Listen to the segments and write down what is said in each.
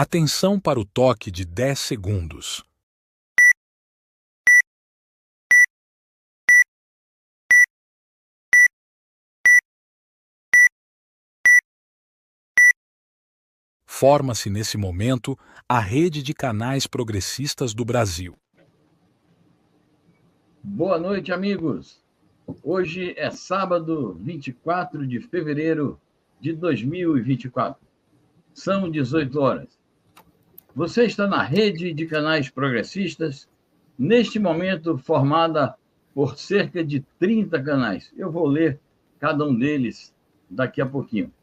Atenção para o toque de 10 segundos. Forma-se nesse momento a Rede de Canais Progressistas do Brasil. Boa noite, amigos. Hoje é sábado, 24 de fevereiro de 2024. São 18 horas. Você está na Rede de Canais Progressistas, neste momento formada por cerca de 30 canais. Eu vou ler cada um deles daqui a pouquinho.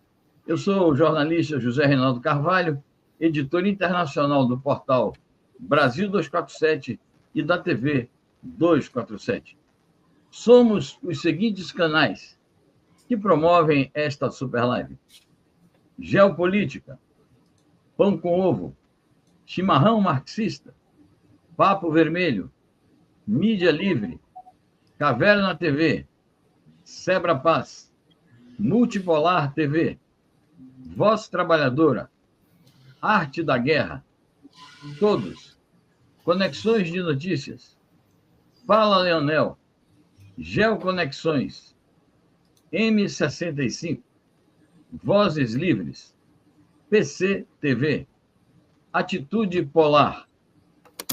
Eu sou o jornalista José Reinaldo Carvalho, editor internacional do portal Brasil 247 e da TV 247. Somos os seguintes canais que promovem esta super live: Geopolítica, Pão com Ovo, Chimarrão Marxista, Papo Vermelho, Mídia Livre, Caverna TV, Sebra Paz, Multipolar TV, Voz Trabalhadora, Arte da Guerra, Todos, Conexões de Notícias, Fala Leonel, Geoconexões, M65, Vozes Livres, PC TV, Atitude Polar,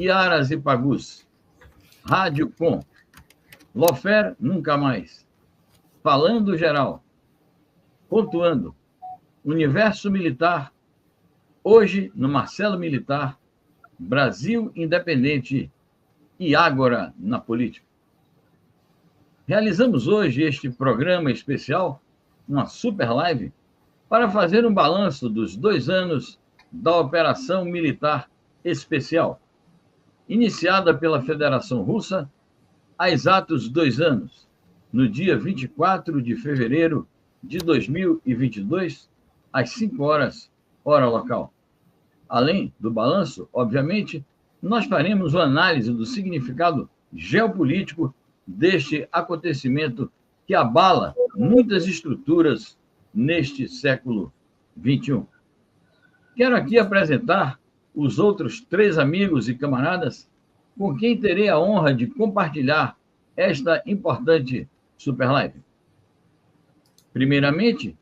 Iaras e Pagus, Rádio Com, Lofer Nunca Mais, Falando Geral, Pontuando, Universo Militar, Hoje no Marcelo Militar, Brasil Independente e Ágora na Política. Realizamos hoje este programa especial, uma super live, para fazer um balanço dos 2 anos da Operação Militar Especial, iniciada pela Federação Russa há exatos 2 anos, no dia 24 de fevereiro de 2022, às 5 horas, hora local. Além do balanço, obviamente, nós faremos uma análise do significado geopolítico deste acontecimento que abala muitas estruturas neste século XXI. Quero aqui apresentar os outros 3 amigos e camaradas com quem terei a honra de compartilhar esta importante super live. Primeiramente,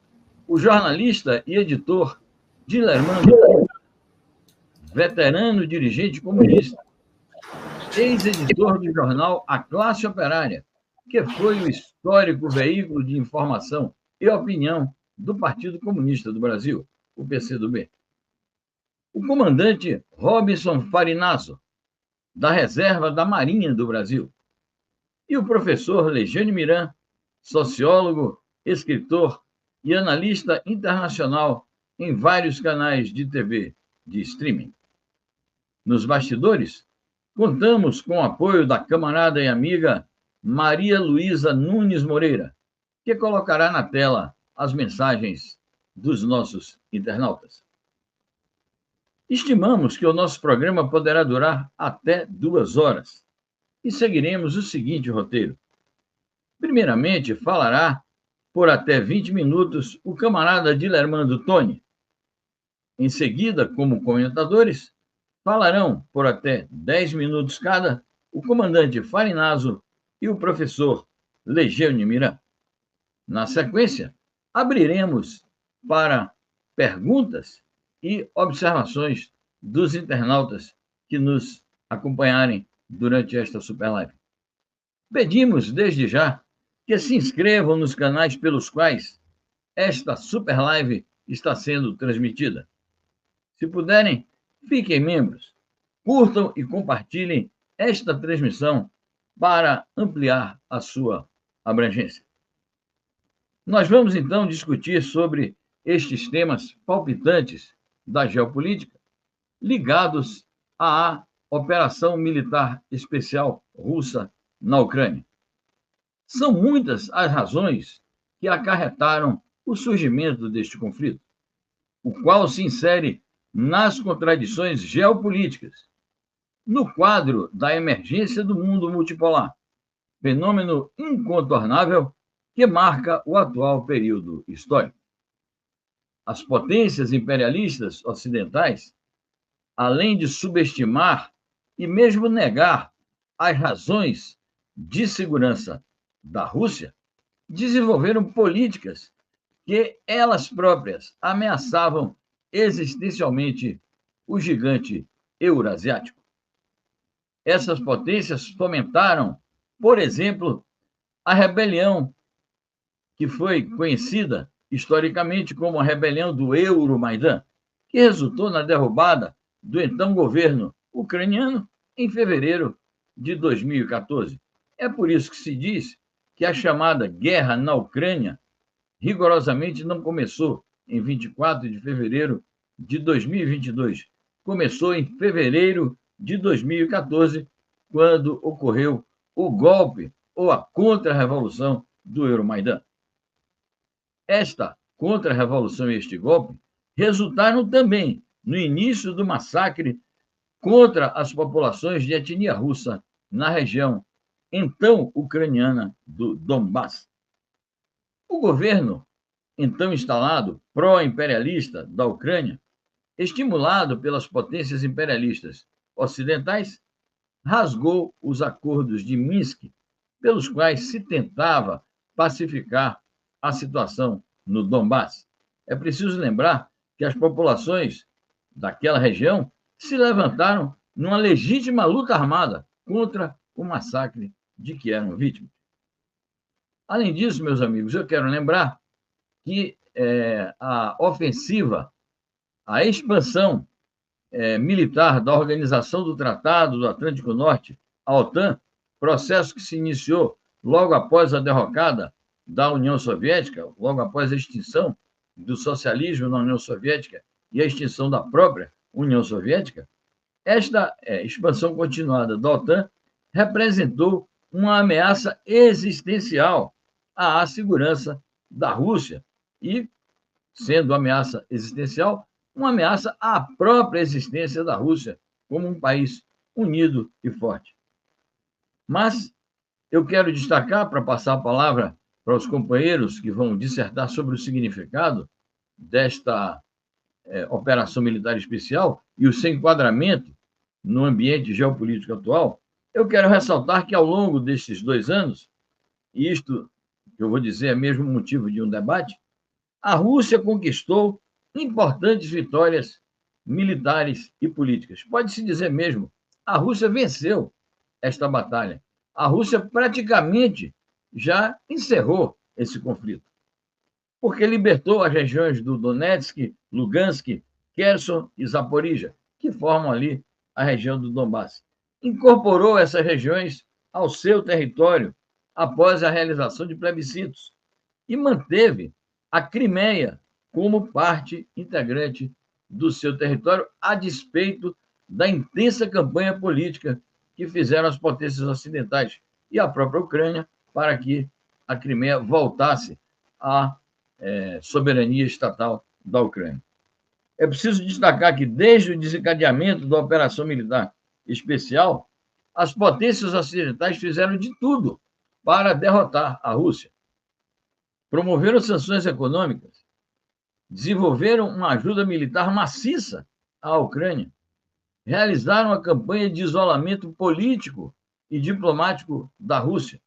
o jornalista e editor Dilermando, veterano dirigente comunista, ex-editor do jornal A Classe Operária, que foi o histórico veículo de informação e opinião do Partido Comunista do Brasil, o PCdoB. O comandante Robson Farinazzo, da Reserva da Marinha do Brasil. E o professor Legiane Miran, sociólogo, escritor e analista internacional em vários canais de TV de streaming. Nos bastidores, contamos com o apoio da camarada e amiga Maria Luísa Nunes Moreira, que colocará na tela as mensagens dos nossos internautas. Estimamos que o nosso programa poderá durar até 2 horas e seguiremos o seguinte roteiro. Primeiramente, falará por até 20 minutos o camarada Dilermando Toni. Em seguida, como comentadores, falarão por até 10 minutos cada o comandante Farinazzo e o professor Legiane Miran. Na sequência, abriremos para perguntas e observações dos internautas que nos acompanharem durante esta super live. Pedimos desde já que se inscrevam nos canais pelos quais esta super live está sendo transmitida. Se puderem, fiquem membros, curtam e compartilhem esta transmissão para ampliar a sua abrangência. Nós vamos então discutir sobre estes temas palpitantes da geopolítica ligados à Operação Militar Especial Russa na Ucrânia. São muitas as razões que acarretaram o surgimento deste conflito, o qual se insere nas contradições geopolíticas, no quadro da emergência do mundo multipolar, fenômeno incontornável que marca o atual período histórico. As potências imperialistas ocidentais além de subestimar e mesmo negar as razões de segurança da Rússia, desenvolveram políticas que elas próprias ameaçavam existencialmente o gigante eurasiático. Essas potências fomentaram, por exemplo, a rebelião que foi conhecida historicamente como a rebelião do Euromaidan, que resultou na derrubada do então governo ucraniano em fevereiro de 2014. É por isso que se diz que a chamada guerra na Ucrânia rigorosamente não começou em 24 de fevereiro de 2022. Começou em fevereiro de 2014, quando ocorreu o golpe ou a contra-revolução do Euromaidan. Esta contra-revolução e este golpe resultaram também no início do massacre contra as populações de etnia russa na região então ucraniana do Donbass. O governo, então instalado, pró-imperialista da Ucrânia, estimulado pelas potências imperialistas ocidentais, rasgou os acordos de Minsk, pelos quais se tentava pacificar a situação no Donbass. É preciso lembrar que as populações daquela região se levantaram numa legítima luta armada contra o massacre de que eram vítimas. Além disso, meus amigos, eu quero lembrar que a ofensiva, a expansão militar da Organização do Tratado do Atlântico Norte, a OTAN, processo que se iniciou logo após a derrocada da União Soviética, logo após a extinção do socialismo na União Soviética e a extinção da própria União Soviética, esta expansão continuada da OTAN representou uma ameaça existencial à segurança da Rússia e, sendo ameaça existencial, uma ameaça à própria existência da Rússia como um país unido e forte. Mas eu quero destacar, para passar a palavra para os companheiros que vão dissertar sobre o significado desta operação militar especial e o seu enquadramento no ambiente geopolítico atual, eu quero ressaltar que, ao longo destes 2 anos, e isto, eu vou dizer, é mesmo motivo de um debate, a Rússia conquistou importantes vitórias militares e políticas. Pode-se dizer mesmo, a Rússia venceu esta batalha. A Rússia praticamente já encerrou esse conflito, porque libertou as regiões do Donetsk, Lugansk, Kherson e Zaporizhia, que formam ali a região do Donbass. Incorporou essas regiões ao seu território após a realização de plebiscitos e manteve a Crimeia como parte integrante do seu território, a despeito da intensa campanha política que fizeram as potências ocidentais e a própria Ucrânia para que a Crimeia voltasse à soberania estatal da Ucrânia. É preciso destacar que, desde o desencadeamento da operação militar especial, as potências ocidentais fizeram de tudo para derrotar a Rússia. Promoveram sanções econômicas, desenvolveram uma ajuda militar maciça à Ucrânia, realizaram a campanha de isolamento político e diplomático da Rússia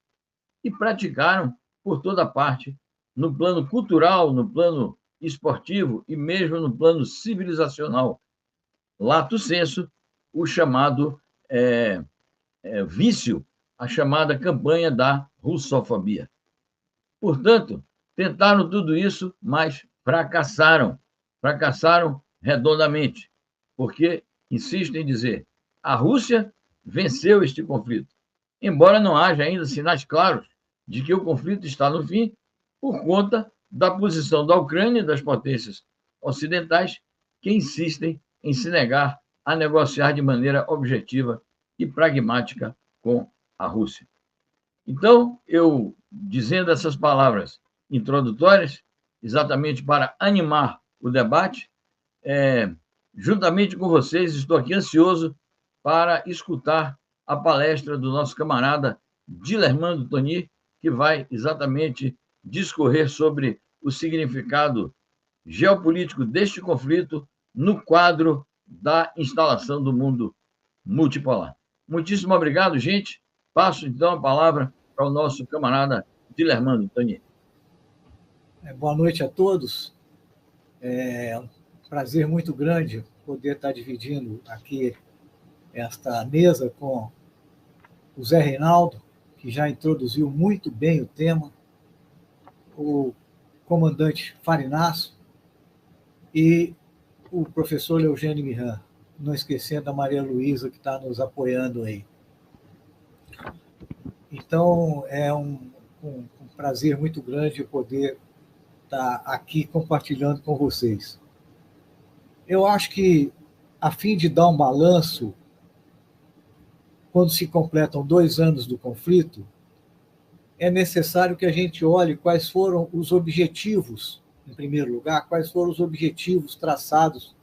e praticaram por toda parte, no plano cultural, no plano esportivo e mesmo no plano civilizacional, lato sensu, o chamado vício, a chamada campanha da russofobia. Portanto, tentaram tudo isso, mas fracassaram redondamente, porque, insisto em dizer, a Rússia venceu este conflito, embora não haja ainda sinais claros de que o conflito está no fim, por conta da posição da Ucrânia e das potências ocidentais que insistem em se negar a negociar de maneira objetiva e pragmática com a Rússia. Então, eu, dizendo essas palavras introdutórias, exatamente para animar o debate, juntamente com vocês, estou aqui ansioso para escutar a palestra do nosso camarada Dilermando Toni, que vai exatamente discorrer sobre o significado geopolítico deste conflito no quadro da instalação do mundo multipolar. Muitíssimo obrigado, gente. Passo, então, a palavra para o nosso camarada Dilermando Tonier. Boa noite a todos. É um prazer muito grande poder estar dividindo aqui esta mesa com o Zé Reinaldo, que já introduziu muito bem o tema, o comandante Farinácio e o professor Eugênio Mirran, não esquecendo a Maria Luísa, que está nos apoiando aí. Então, é um prazer muito grande poder estar aqui compartilhando com vocês. Eu acho que, a fim de dar um balanço, quando se completam 2 anos do conflito, é necessário que a gente olhe quais foram os objetivos, em primeiro lugar, quais foram os objetivos traçados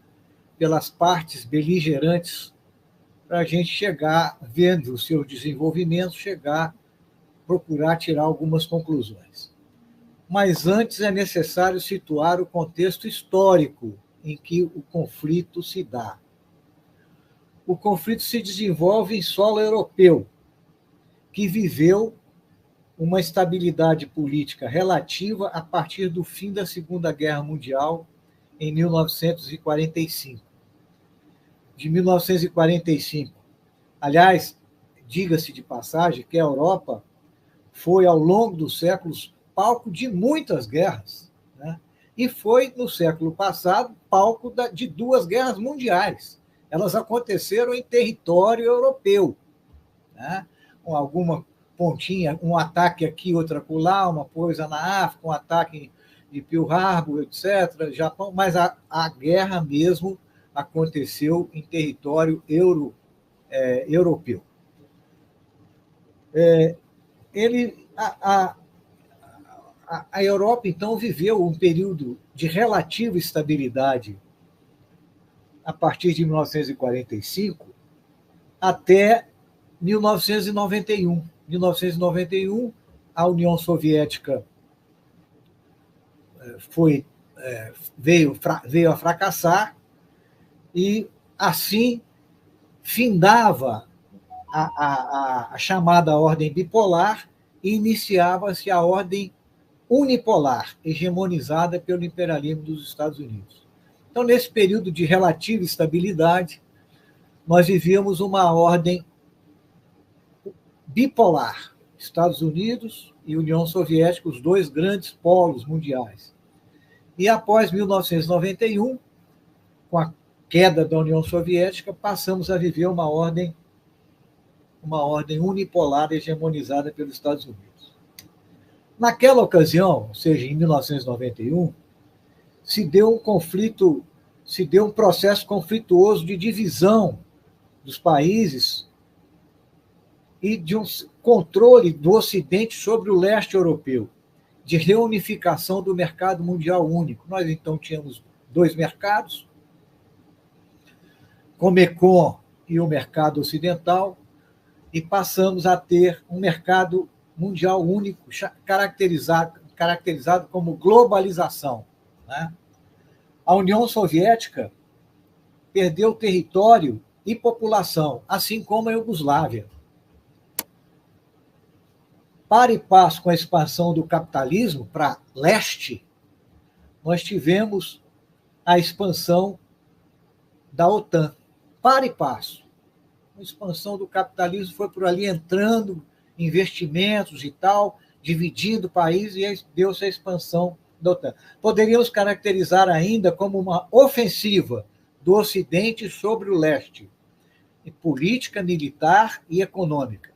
pelas partes beligerantes para a gente chegar, vendo o seu desenvolvimento, procurar tirar algumas conclusões. Mas antes é necessário situar o contexto histórico em que o conflito se dá. O conflito se desenvolve em solo europeu, que viveu uma estabilidade política relativa a partir do fim da Segunda Guerra Mundial, em 1945. De 1945. Aliás, diga-se de passagem que a Europa foi, ao longo dos séculos, palco de muitas guerras, né? E foi, no século passado, palco de 2 guerras mundiais. Elas aconteceram em território europeu, né? Com alguma pontinha, um ataque aqui, outro acolá, uma coisa na África, um ataque de Pearl Harbor, etc., Japão, mas a guerra mesmo aconteceu em território europeu. A Europa, então, viveu um período de relativa estabilidade a partir de 1945 até 1991. 1991, a União Soviética veio a fracassar e, assim, findava a chamada ordem bipolar e iniciava-se a ordem unipolar, hegemonizada pelo imperialismo dos Estados Unidos. Então, nesse período de relativa estabilidade, nós vivíamos uma ordem bipolar, Estados Unidos e União Soviética, os 2 grandes polos mundiais. E após 1991, com a queda da União Soviética, passamos a viver uma ordem unipolar hegemonizada pelos Estados Unidos. Naquela ocasião, ou seja, em 1991, se deu um processo conflituoso de divisão dos países e de um controle do Ocidente sobre o leste europeu, de reunificação do mercado mundial único. Nós, então, tínhamos 2 mercados, Comecon e o mercado ocidental, e passamos a ter um mercado mundial único, caracterizado como globalização, né? A União Soviética perdeu território e população, assim como a Iugoslávia. Para e passo com a expansão do capitalismo para leste, nós tivemos a expansão da OTAN. Para e passo. A expansão do capitalismo foi por ali entrando, investimentos e tal, dividindo o país, e deu-se a expansão da OTAN. Poderíamos caracterizar ainda como uma ofensiva do Ocidente sobre o leste, em política, militar e econômica.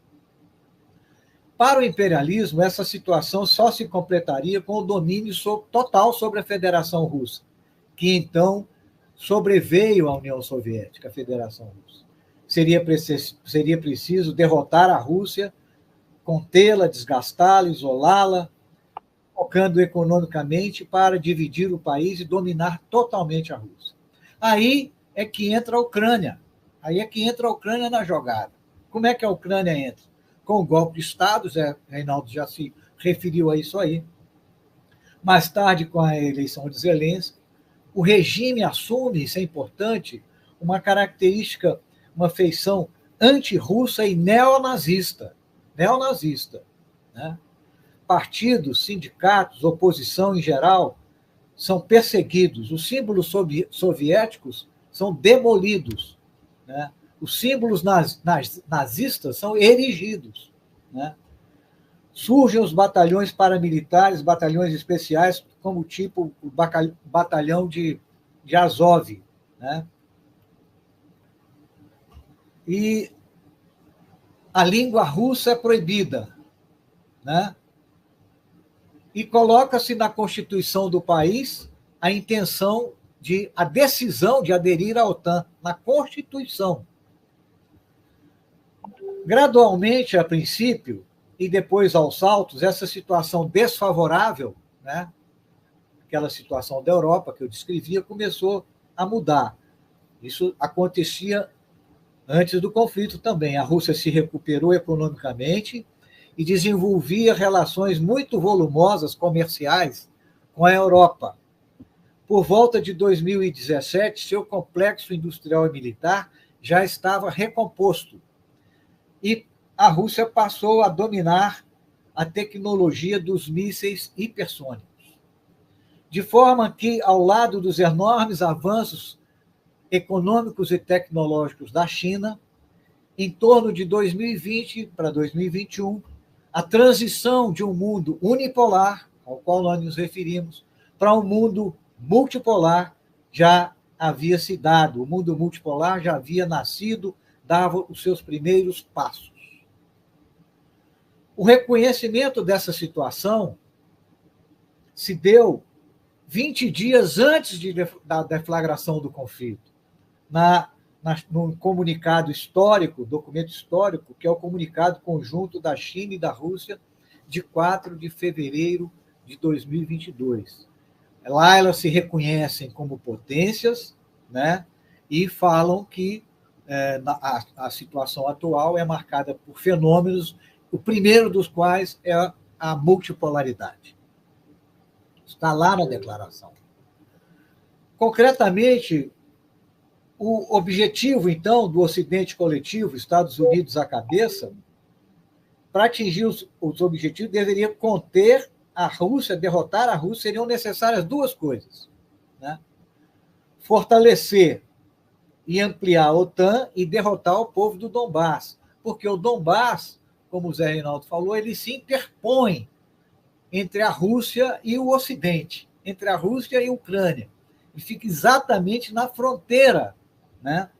Para o imperialismo, essa situação só se completaria com o domínio total sobre a Federação Russa, que então sobreveio à União Soviética, a Federação Russa. Seria preciso derrotar a Rússia, contê-la, desgastá-la, isolá-la, focando economicamente para dividir o país e dominar totalmente a Rússia. Aí é que entra a Ucrânia. Aí é que entra a Ucrânia na jogada. Como é que a Ucrânia entra? Com o golpe de Estado, Zé Reinaldo já se referiu a isso aí. Mais tarde, com a eleição de Zelensky, o regime assume, isso é importante, uma característica, uma feição antirrussa e neonazista. Neonazista, né? Partidos, sindicatos, oposição em geral, são perseguidos. Os símbolos soviéticos são demolidos, né? Os símbolos nazistas são erigidos, né? Surgem os batalhões paramilitares, batalhões especiais, como tipo o batalhão de Azov, né? E a língua russa é proibida, né? E coloca-se na Constituição do país a decisão de aderir à OTAN, na Constituição. Gradualmente, a princípio, e depois aos saltos, essa situação desfavorável, né, aquela situação da Europa que eu descrevia, começou a mudar. Isso acontecia antes do conflito também. A Rússia se recuperou economicamente e desenvolvia relações muito volumosas comerciais com a Europa. Por volta de 2017, seu complexo industrial e militar já estava recomposto e a Rússia passou a dominar a tecnologia dos mísseis hipersônicos. De forma que, ao lado dos enormes avanços econômicos e tecnológicos da China, em torno de 2020 para 2021, a transição de um mundo unipolar, ao qual nós nos referimos, para um mundo multipolar já havia se dado. O mundo multipolar já havia nascido, dava os seus primeiros passos. O reconhecimento dessa situação se deu 20 dias antes da deflagração do conflito, num comunicado histórico, documento histórico, que é o comunicado conjunto da China e da Rússia, de 4 de fevereiro de 2022. Lá elas se reconhecem como potências, né, e falam que a situação atual é marcada por fenômenos, o primeiro dos quais é a multipolaridade. Está lá na declaração. Concretamente, o objetivo, então, do Ocidente coletivo, Estados Unidos à cabeça, para atingir os objetivos, deveria conter a Rússia, derrotar a Rússia, seriam necessárias duas coisas, né? Fortalecer e ampliar a OTAN e derrotar o povo do Donbás, porque o Donbás, como o Zé Reinaldo falou, ele se interpõe entre a Rússia e o Ocidente, entre a Rússia e a Ucrânia, e fica exatamente na fronteira, né?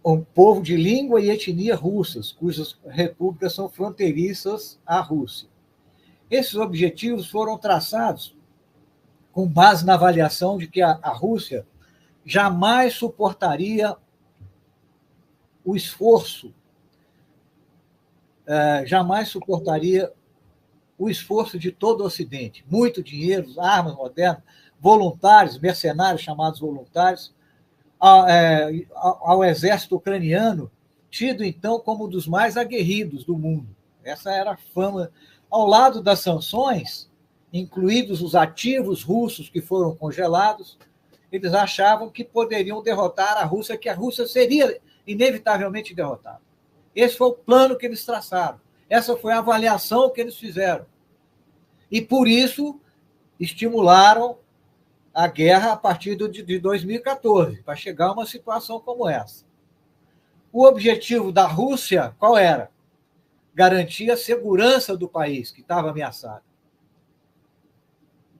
Um povo de língua e etnia russas, cujas repúblicas são fronteiriças à Rússia. Esses objetivos foram traçados com base na avaliação de que a Rússia jamais suportaria o esforço, de todo o Ocidente. Muito dinheiro, armas modernas, voluntários, mercenários chamados voluntários, ao exército ucraniano, tido então como um dos mais aguerridos do mundo. Essa era a fama. Ao lado das sanções, incluídos os ativos russos que foram congelados, eles achavam que poderiam derrotar a Rússia, que a Rússia seria inevitavelmente derrotada. Esse foi o plano que eles traçaram. Essa foi a avaliação que eles fizeram. E, por isso, estimularam a guerra a partir de 2014, para chegar a uma situação como essa. O objetivo da Rússia, qual era? Garantir a segurança do país, que estava ameaçado.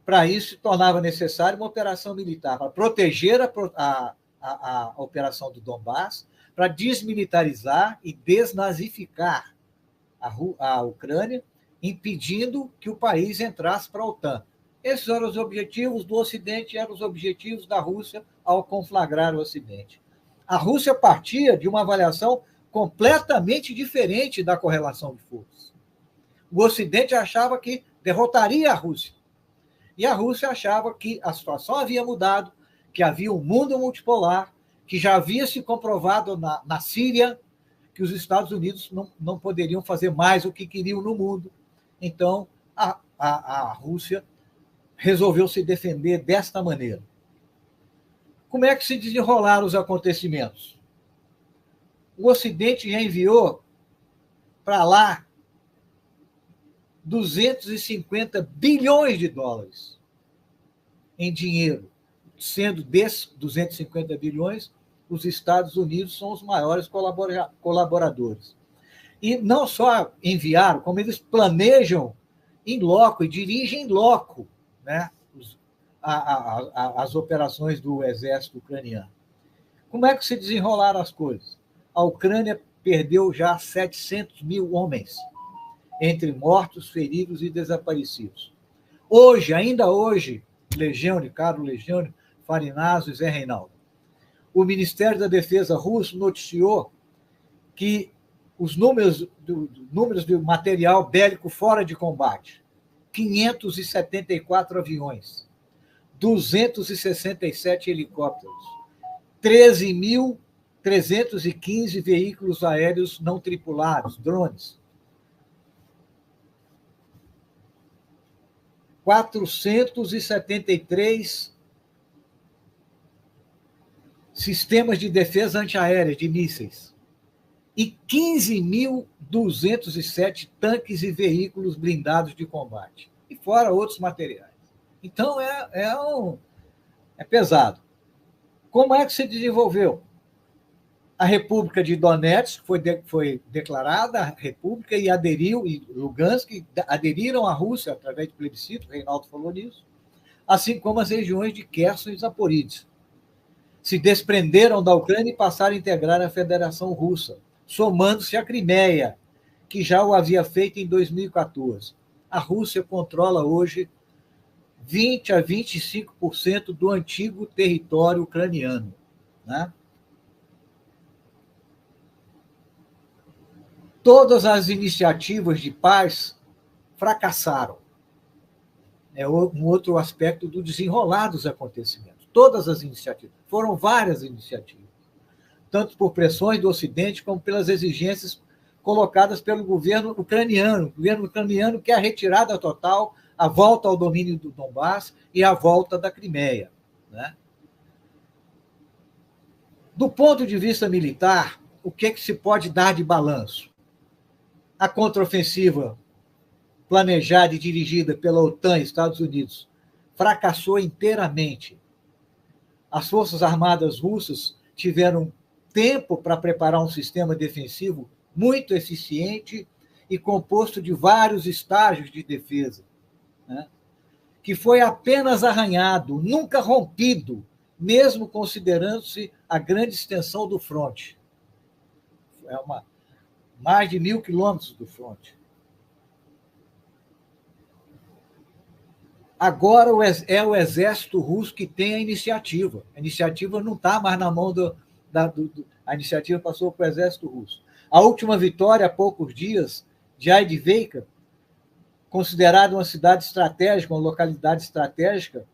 Para isso, se tornava necessário uma operação militar, para proteger a operação do Donbás, para desmilitarizar e desnazificar a Ucrânia, impedindo que o país entrasse para a OTAN. Esses eram os objetivos do Ocidente, eram os objetivos da Rússia ao conflagrar o Ocidente. A Rússia partia de uma avaliação completamente diferente da correlação de forças. O Ocidente achava que derrotaria a Rússia. E a Rússia achava que a situação havia mudado, que havia um mundo multipolar, que já havia se comprovado na Síria que os Estados Unidos não poderiam fazer mais o que queriam no mundo. Então, a Rússia resolveu se defender desta maneira. Como é que se desenrolaram os acontecimentos? O Ocidente já enviou para lá 250 bilhões de dólares em dinheiro. Sendo desses 250 bilhões, os Estados Unidos são os maiores colaboradores. E não só enviaram, como eles planejam em loco e dirigem em loco, né, as operações do exército ucraniano. Como é que se desenrolaram as coisas? A Ucrânia perdeu já 700 mil homens, entre mortos, feridos e desaparecidos. Hoje, ainda hoje, Legione, Carlos Legione, Farinazzo e Zé Reinaldo, o Ministério da Defesa russo noticiou que os números do material bélico fora de combate, 574 aviões, 267 helicópteros, 13.315 veículos aéreos não tripulados, drones, 473 sistemas de defesa antiaérea de mísseis e 15.207 tanques e veículos blindados de combate, e fora outros materiais. Então, é pesado. Como é que se desenvolveu? A República de Donetsk foi declarada a República e aderiu, e Lugansk aderiram à Rússia através de plebiscito, o Reinaldo falou nisso, assim como as regiões de Kherson e Zaporizhzhia. Se desprenderam da Ucrânia e passaram a integrar a Federação Russa, somando-se à Crimeia, que já o havia feito em 2014. A Rússia controla hoje 20% a 25% do antigo território ucraniano, né? Todas as iniciativas de paz fracassaram. É um outro aspecto do desenrolar dos acontecimentos. Todas as iniciativas. Foram várias iniciativas. Tanto por pressões do Ocidente, como pelas exigências colocadas pelo governo ucraniano. O governo ucraniano quer a retirada total, a volta ao domínio do Donbass e a volta da Crimeia, né? Do ponto de vista militar, o que se pode dar de balanço? A contraofensiva planejada e dirigida pela OTAN e Estados Unidos fracassou inteiramente. As Forças Armadas russas tiveram tempo para preparar um sistema defensivo muito eficiente e composto de vários estágios de defesa, né, que foi apenas arranhado, nunca rompido, mesmo considerando-se a grande extensão do fronte. Mais de 1.000 quilômetros do fronte. Agora é o exército russo que tem a iniciativa. A iniciativa não está mais na mão a iniciativa passou para o exército russo. A última vitória, há poucos dias, de Avdiivka, considerada uma cidade estratégica, uma localidade estratégica,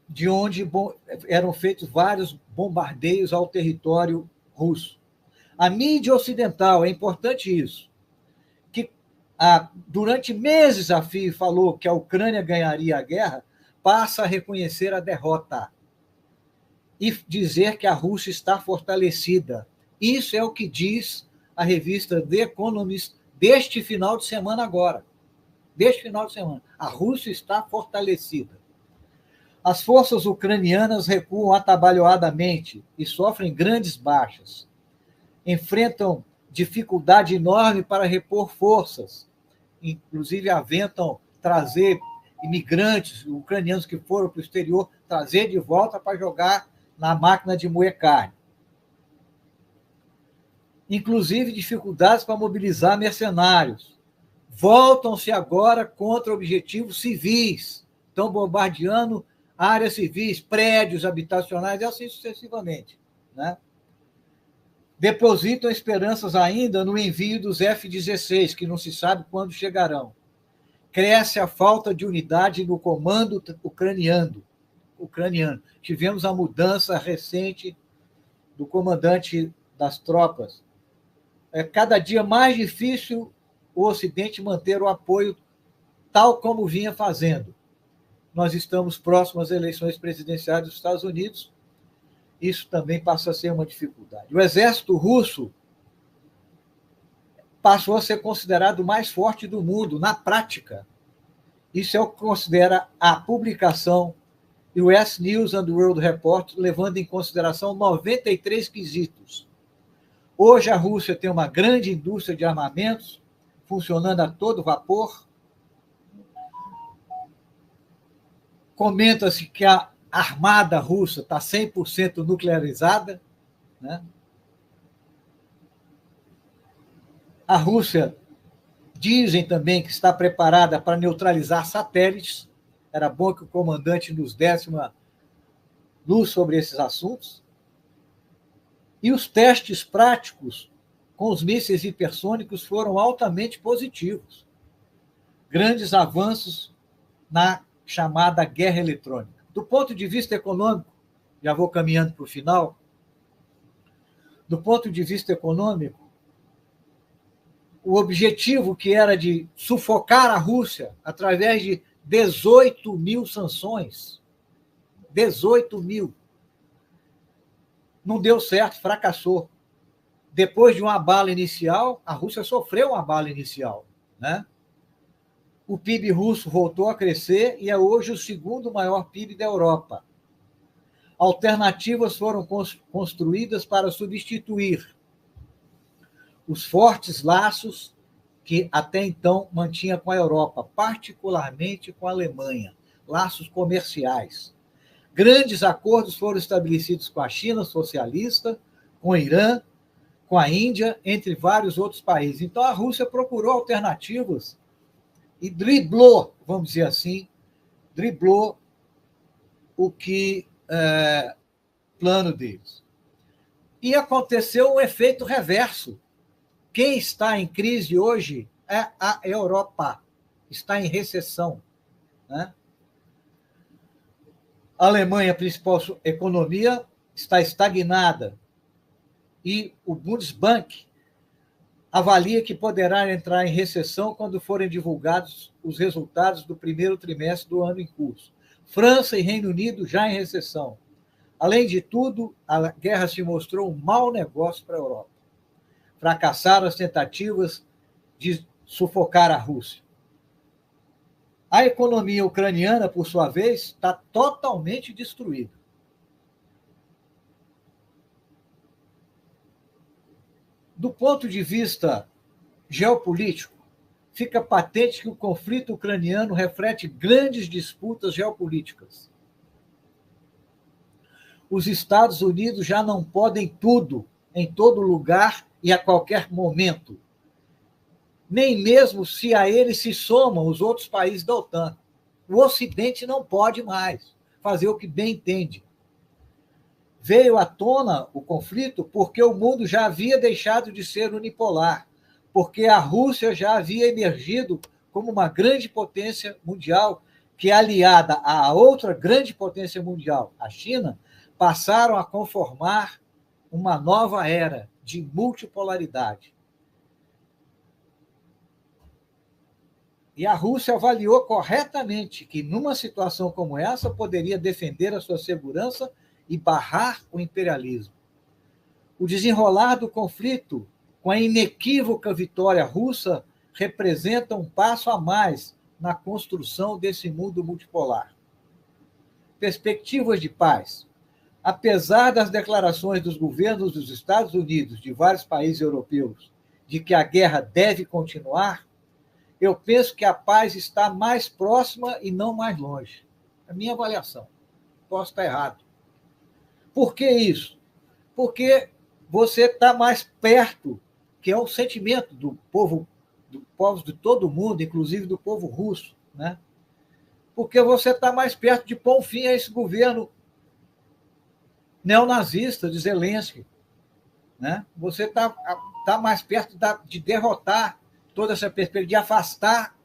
de onde eram feitos vários bombardeios ao território russo. A mídia ocidental, é importante isso, que durante meses a fio falou que a Ucrânia ganharia a guerra, passa a reconhecer a derrota e dizer que a Rússia está fortalecida. Isso é o que diz a revista The Economist deste final de semana agora. Deste final de semana. A Rússia está fortalecida. As forças ucranianas recuam atabalhoadamente e sofrem grandes baixas. Enfrentam dificuldade enorme para repor forças. Inclusive, aventam trazer imigrantes ucranianos que foram para o exterior, trazer de volta para jogar na máquina de moer carne. Inclusive, dificuldades para mobilizar mercenários. Voltam-se agora contra objetivos civis. Estão bombardeando áreas civis, prédios habitacionais e assim sucessivamente, né? Depositam esperanças ainda no envio dos F-16, que não se sabe quando chegarão. Cresce a falta de unidade no comando ucraniano. Tivemos a mudança recente do comandante das tropas. É cada dia mais difícil o Ocidente manter o apoio tal como vinha fazendo. nós estamos próximos às eleições presidenciais dos Estados Unidos. Isso também passa a ser uma dificuldade. O exército russo passou a ser considerado o mais forte do mundo, na prática. Isso é o que considera a publicação US News and World Report, levando em consideração 93 quesitos. Hoje, a Rússia tem uma grande indústria de armamentos, funcionando a todo vapor. Comenta-se que a armada russa está 100% nuclearizada, né? A Rússia, dizem também que está preparada para neutralizar satélites. Era bom que o comandante nos desse uma luz sobre esses assuntos. E os testes práticos com os mísseis hipersônicos foram altamente positivos. Grandes avanços na chamada guerra eletrônica. Do ponto de vista econômico, já vou caminhando para o final, do ponto de vista econômico, o objetivo que era de sufocar a Rússia através de 18 mil sanções, 18 mil, não deu certo, fracassou. Depois de uma abalo inicial, a Rússia sofreu uma abalo inicial, né? O PIB russo voltou a crescer e é hoje o segundo maior PIB da Europa. Alternativas foram construídas para substituir os fortes laços que até então mantinha com a Europa, particularmente com a Alemanha, laços comerciais. Grandes acordos foram estabelecidos com a China socialista, com o Irã, com a Índia, entre vários outros países. Então, a Rússia procurou alternativas e driblou, vamos dizer assim, driblou o que plano deles. E aconteceu um efeito reverso. Quem está em crise hoje é a Europa, está em recessão, né? A Alemanha, principal economia, está estagnada e o Bundesbank avalia que poderá entrar em recessão quando forem divulgados os resultados do primeiro trimestre do ano em curso. França e Reino Unido já em recessão. Além de tudo, a guerra se mostrou um mau negócio para a Europa. Fracassaram as tentativas de sufocar a Rússia. A economia ucraniana, por sua vez, está totalmente destruída. Do ponto de vista geopolítico, fica patente que o conflito ucraniano reflete grandes disputas geopolíticas. Os Estados Unidos já não podem tudo, em todo lugar e a qualquer momento. Nem mesmo se a eles se somam os outros países da OTAN. O Ocidente não pode mais fazer o que bem entende. Veio à tona o conflito porque o mundo já havia deixado de ser unipolar, porque a Rússia já havia emergido como uma grande potência mundial que, aliada à outra grande potência mundial, a China, passaram a conformar uma nova era de multipolaridade. E a Rússia avaliou corretamente que, numa situação como essa, poderia defender a sua segurança e barrar o imperialismo. O desenrolar do conflito, com a inequívoca vitória russa, representa um passo a mais na construção desse mundo multipolar. Perspectivas de paz. Apesar das declarações dos governos dos Estados Unidos, de vários países europeus, de que a guerra deve continuar, eu penso que a paz está mais próxima e não mais longe. É a minha avaliação. Posso estar errado. Por que isso? Porque você está mais perto, que é o sentimento do povo, do povos de todo o mundo, inclusive do povo russo, né? Porque você está mais perto de pôr um fim a esse governo neonazista de Zelensky, né? Você está mais perto de derrotar toda essa perspectiva, de afastar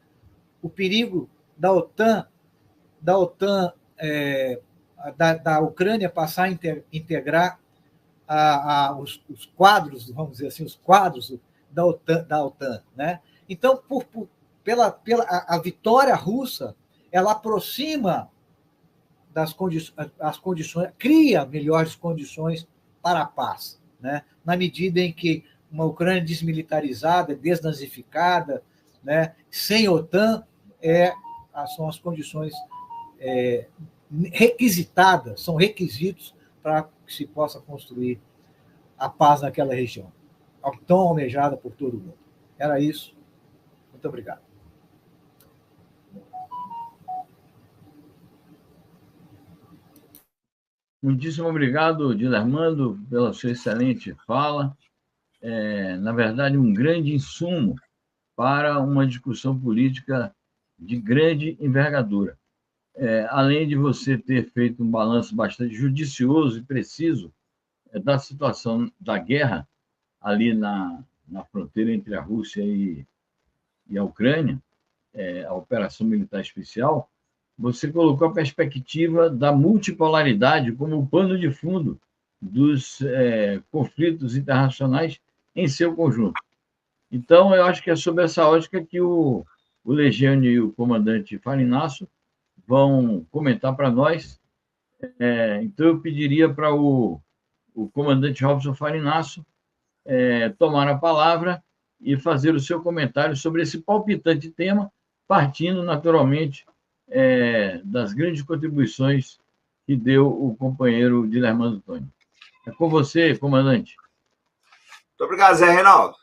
o perigo da OTAN, da Ucrânia passar a integrar os quadros, vamos dizer assim, os quadros da OTAN, né? Então, pela a vitória russa, ela aproxima as condições, cria melhores condições para a paz, né? Na medida em que uma Ucrânia desmilitarizada, desnazificada, né, sem OTAN, são as condições requisitadas, são requisitos para que se possa construir a paz naquela região, tão almejada por todo mundo. Era isso. Muito obrigado. Muitíssimo obrigado, Dilermando, pela sua excelente fala. Na verdade, um grande insumo para uma discussão política de grande envergadura. Além de você ter feito um balanço bastante judicioso e preciso da situação da guerra ali na fronteira entre a Rússia e a Ucrânia, a operação militar especial, você colocou a perspectiva da multipolaridade como pano de fundo dos conflitos internacionais em seu conjunto. Então, eu acho que é sob essa ótica que o Legiane e o comandante Farinaço vão comentar para nós. Então, eu pediria para o comandante Robson Farinaço tomar a palavra e fazer o seu comentário sobre esse palpitante tema, partindo, naturalmente, das grandes contribuições que deu o companheiro Dilermando Tony. É com você, comandante. Muito obrigado, Zé Reinaldo.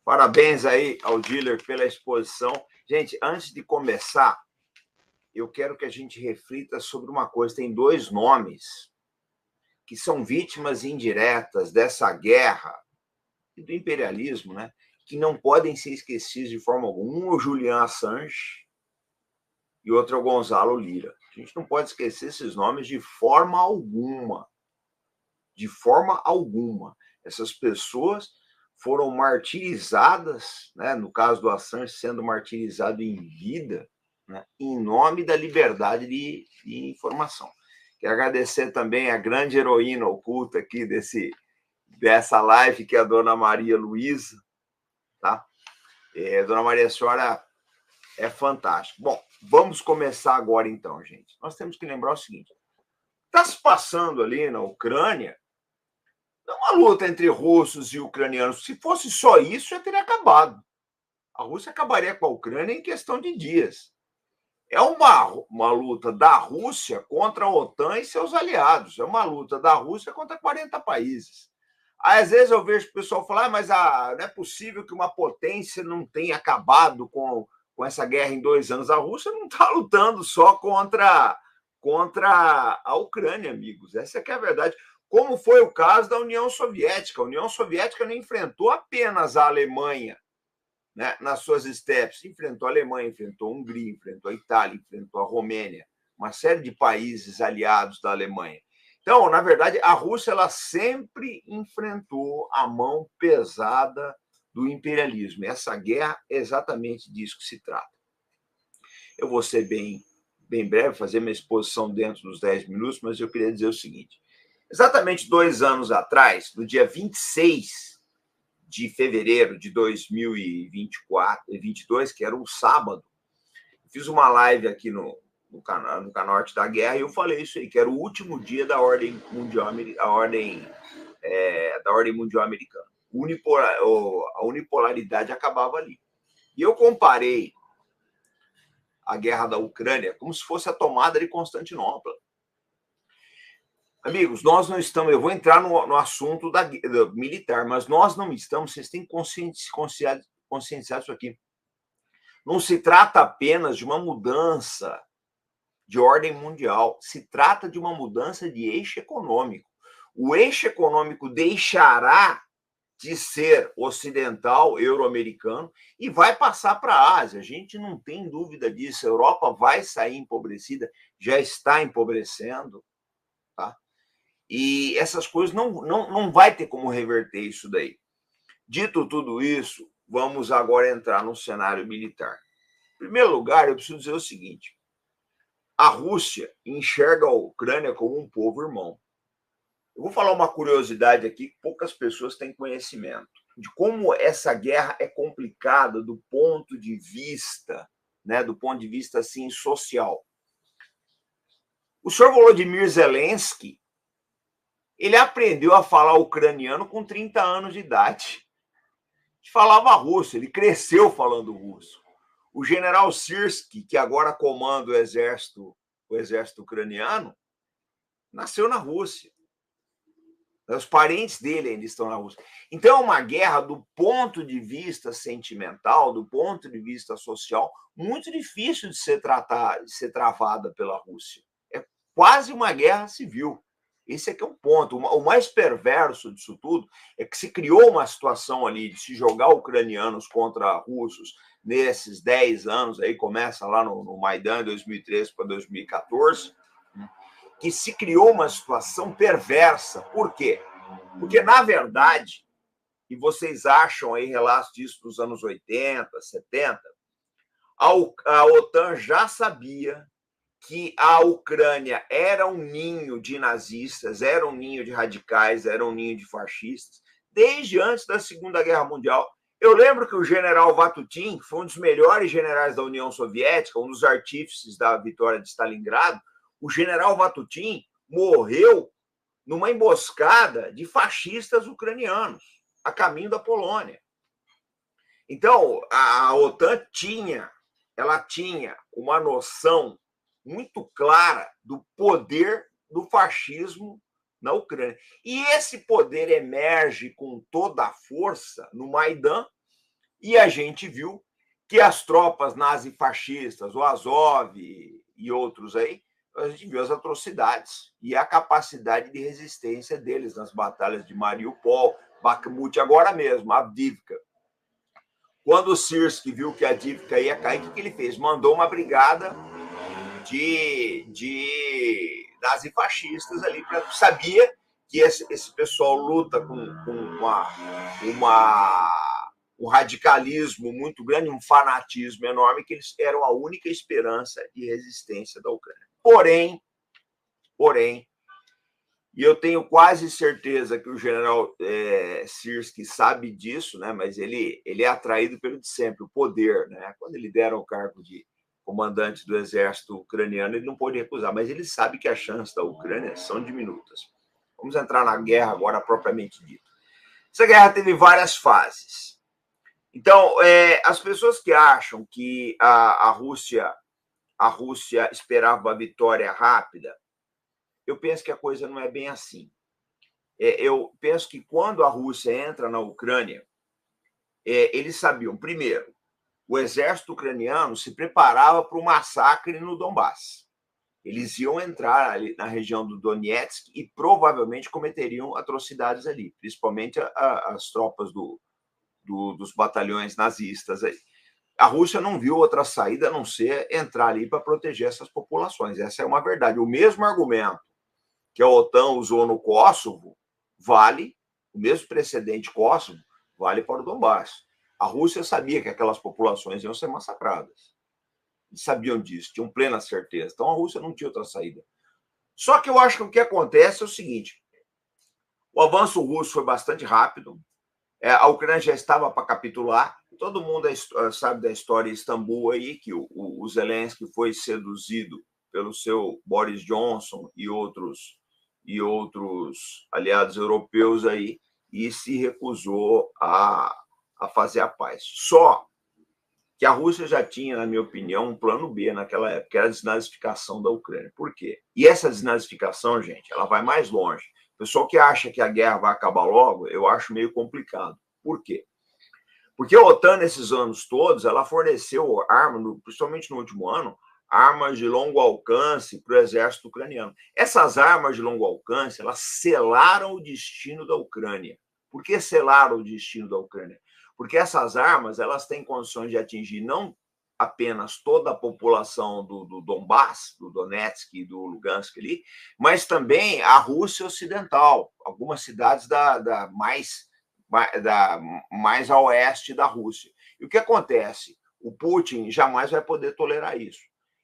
Parabéns aí ao Diller pela exposição. Gente, antes de começar, eu quero que a gente reflita sobre uma coisa. Tem dois nomes que são vítimas indiretas dessa guerra e do imperialismo, né, que não podem ser esquecidos de forma alguma. Um é o Julian Assange e outro é o Gonzalo Lira. A gente não pode esquecer esses nomes de forma alguma. De forma alguma. Essas pessoas foram martirizadas, né, no caso do Assange, sendo martirizado em vida, né, em nome da liberdade de informação. Quero agradecer também a grande heroína oculta aqui dessa live, que é a dona Maria Luísa. Tá? Dona Maria, a senhora é fantástica. Bom, vamos começar agora então, gente. Nós temos que lembrar o seguinte. Está se passando ali na Ucrânia uma luta entre russos e ucranianos. Se fosse só isso, já teria acabado. A Rússia acabaria com a Ucrânia em questão de dias. É uma luta da Rússia contra a OTAN e seus aliados. É uma luta da Rússia contra 40 países. Às vezes eu vejo o pessoal falar, mas não é possível que uma potência não tenha acabado com essa guerra em 2 anos. A Rússia não está lutando só contra a Ucrânia, amigos. Essa é que é a verdade. Como foi o caso da União Soviética. A União Soviética não enfrentou apenas a Alemanha, né, nas suas estepes. Enfrentou a Alemanha, enfrentou a Hungria, enfrentou a Itália, enfrentou a Romênia, uma série de países aliados da Alemanha. Então, na verdade, a Rússia ela sempre enfrentou a mão pesada do imperialismo. Essa guerra é exatamente disso que se trata. Eu vou ser bem breve, fazer minha exposição dentro dos 10 minutos, mas eu queria dizer o seguinte. Exatamente 2 anos atrás, no dia 26 de fevereiro de 2022, que era um sábado, fiz uma live aqui no canal Norte da Guerra, e eu falei isso aí, que era o último dia da ordem mundial americana. A unipolaridade acabava ali. E eu comparei a guerra da Ucrânia como se fosse a tomada de Constantinopla. Amigos, nós não estamos... Eu vou entrar no assunto do militar, mas nós não estamos... Vocês têm que conscientizar isso aqui. Não se trata apenas de uma mudança de ordem mundial, se trata de uma mudança de eixo econômico. O eixo econômico deixará de ser ocidental, euro-americano, e vai passar para a Ásia. A gente não tem dúvida disso. A Europa vai sair empobrecida, já está empobrecendo, tá? E essas coisas não vai ter como reverter isso daí. Dito tudo isso, vamos agora entrar no cenário militar. Em primeiro lugar, eu preciso dizer o seguinte. A Rússia enxerga a Ucrânia como um povo irmão. Eu vou falar uma curiosidade aqui que poucas pessoas têm conhecimento de como essa guerra é complicada do ponto de vista, né, do ponto de vista assim social. O senhor Volodymyr Zelensky, ele aprendeu a falar ucraniano com 30 anos de idade. Falava russo, ele cresceu falando russo. O general Syrskyi, que agora comanda o exército ucraniano, nasceu na Rússia. Os parentes dele ainda estão na Rússia. Então, é uma guerra do ponto de vista sentimental, do ponto de vista social, muito difícil de ser travada pela Rússia. É quase uma guerra civil. Esse aqui é um ponto. O mais perverso disso tudo é que se criou uma situação ali de se jogar ucranianos contra russos nesses 10 anos, aí começa lá no Maidan, 2013 para 2014, que se criou uma situação perversa. Por quê? Porque, na verdade, e vocês acham aí relatos disso dos anos 80, 70, a OTAN já sabia que a Ucrânia era um ninho de nazistas, era um ninho de radicais, era um ninho de fascistas, desde antes da Segunda Guerra Mundial. Eu lembro que o general Vatutin foi um dos melhores generais da União Soviética, um dos artífices da vitória de Stalingrado. O general Vatutin morreu numa emboscada de fascistas ucranianos, a caminho da Polônia. Então, a OTAN tinha uma noção muito clara do poder do fascismo na Ucrânia. E esse poder emerge com toda a força no Maidan, e a gente viu que as tropas nazifascistas, o Azov e outros aí, a gente viu as atrocidades e a capacidade de resistência deles nas batalhas de Mariupol, Bakhmut, agora mesmo, Avdiivka. Quando o Syrskyi viu que a Avdiivka ia cair, o que ele fez? Mandou uma brigada de nazifascistas ali, sabia que esse pessoal luta com um radicalismo muito grande, um fanatismo enorme, que eles eram a única esperança de resistência da Ucrânia. Porém, e eu tenho quase certeza que o general Syrskyi sabe disso, né? Mas ele é atraído pelo de sempre, o poder, né? Quando ele deram o cargo de comandante do exército ucraniano, ele não pôde recusar, mas ele sabe que as chances da Ucrânia são diminutas. Vamos entrar na guerra agora propriamente dita. Essa guerra teve várias fases. Então, as pessoas que acham que a Rússia esperava uma vitória rápida, eu penso que a coisa não é bem assim. Eu penso que quando a Rússia entra na Ucrânia, eles sabiam, primeiro, o exército ucraniano se preparava para o massacre no Donbass. Eles iam entrar ali na região do Donetsk e provavelmente cometeriam atrocidades ali, principalmente as tropas dos batalhões nazistas aí. A Rússia não viu outra saída a não ser entrar ali para proteger essas populações. Essa é uma verdade. O mesmo argumento que a OTAN usou no Kosovo vale, o mesmo precedente Kosovo vale para o Donbass. A Rússia sabia que aquelas populações iam ser massacradas. Eles sabiam disso, tinham plena certeza. Então a Rússia não tinha outra saída. Só que eu acho que o que acontece é o seguinte: o avanço russo foi bastante rápido, a Ucrânia já estava para capitular. Todo mundo sabe da história de Istambul aí, que o Zelensky foi seduzido pelo seu Boris Johnson e outros aliados europeus aí, e se recusou a fazer a paz. Só que a Rússia já tinha, na minha opinião, um plano B naquela época, que era a desnazificação da Ucrânia. Por quê? E essa desnazificação, gente, ela vai mais longe. O pessoal que acha que a guerra vai acabar logo, eu acho meio complicado. Por quê? Porque a OTAN, nesses anos todos, ela forneceu armas, principalmente no último ano, armas de longo alcance para o exército ucraniano. Essas armas de longo alcance, elas selaram o destino da Ucrânia. Por que selaram o destino da Ucrânia? Porque essas armas, elas têm condições de atingir não apenas toda a população do Donbass, do Donetsk e do Lugansk ali, mas também a Rússia Ocidental, algumas cidades mais a oeste da Rússia. E o que acontece? O Putin jamais vai poder tolerar isso.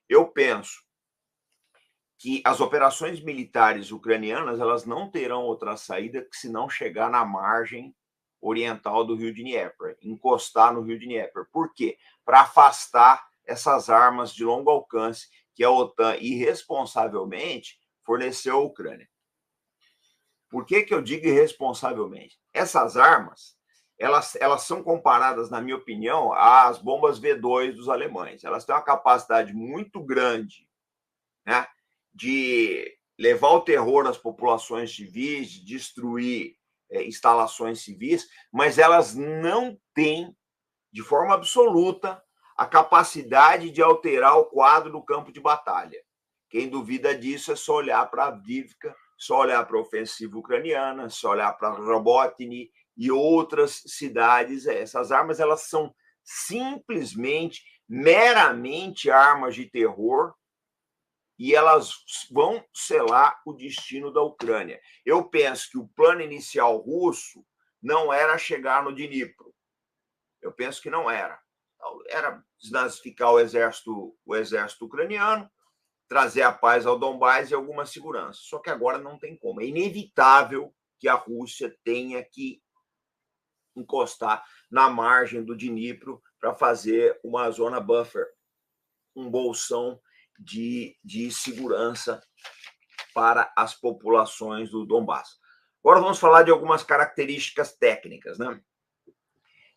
Eu penso que as operações militares ucranianas, elas não terão outra saída que se não chegar na margem oriental do Rio Dnieper, encostar no Rio Dnieper. Por quê? Para afastar essas armas de longo alcance que a OTAN irresponsavelmente forneceu à Ucrânia. Por que eu digo irresponsavelmente? Essas armas, elas são comparadas, na minha opinião, às bombas V2 dos alemães. Elas têm uma capacidade muito grande, né, de levar o terror às populações civis, de destruir instalações civis, mas elas não têm, de forma absoluta, a capacidade de alterar o quadro do campo de batalha. Quem duvida disso é só olhar para a Avdiivka, só olhar para a ofensiva ucraniana, só olhar para Robotyne e outras cidades. Essas armas, elas são simplesmente, meramente armas de terror, e elas vão selar o destino da Ucrânia. Eu penso que o plano inicial russo não era chegar no Dnipro. Eu penso que não era. Era desnazificar o exército ucraniano, trazer a paz ao Donbás e alguma segurança. Só que agora não tem como. É inevitável que a Rússia tenha que encostar na margem do Dnipro para fazer uma zona buffer, um bolsão de segurança para as populações do Donbás. Agora vamos falar de algumas características técnicas, né?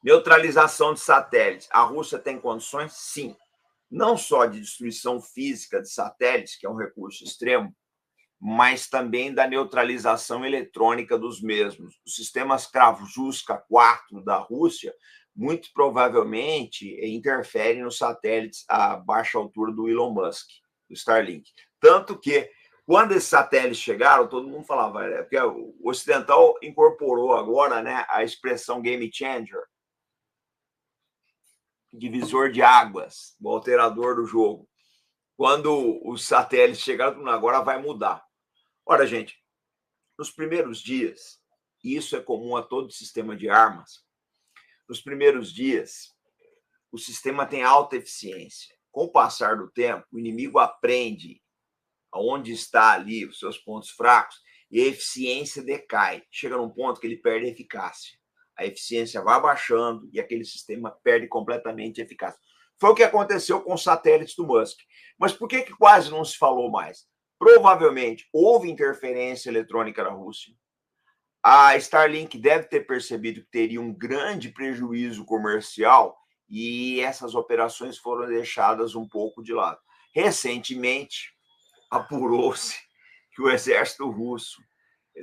Neutralização de satélites. A Rússia tem condições? Sim. Não só de destruição física de satélites, que é um recurso extremo, mas também da neutralização eletrônica dos mesmos. Os sistemas Kravjuska 4 da Rússia, muito provavelmente, interferem nos satélites a baixa altura do Elon Musk, do Starlink. Tanto que, quando esses satélites chegaram, todo mundo falava, porque o ocidental incorporou agora, né, a expressão game changer, divisor de águas, o alterador do jogo. Quando os satélites chegaram, agora vai mudar. Ora, gente, nos primeiros dias, e isso é comum a todo sistema de armas, nos primeiros dias, o sistema tem alta eficiência. Com o passar do tempo, o inimigo aprende aonde está ali os seus pontos fracos e a eficiência decai. Chega num ponto que ele perde a eficácia. A eficiência vai baixando e aquele sistema perde completamente a eficácia. Foi o que aconteceu com os satélites do Musk. Mas por que quase não se falou mais? Provavelmente houve interferência eletrônica na Rússia. A Starlink deve ter percebido que teria um grande prejuízo comercial e essas operações foram deixadas um pouco de lado. Recentemente, apurou-se que o exército russo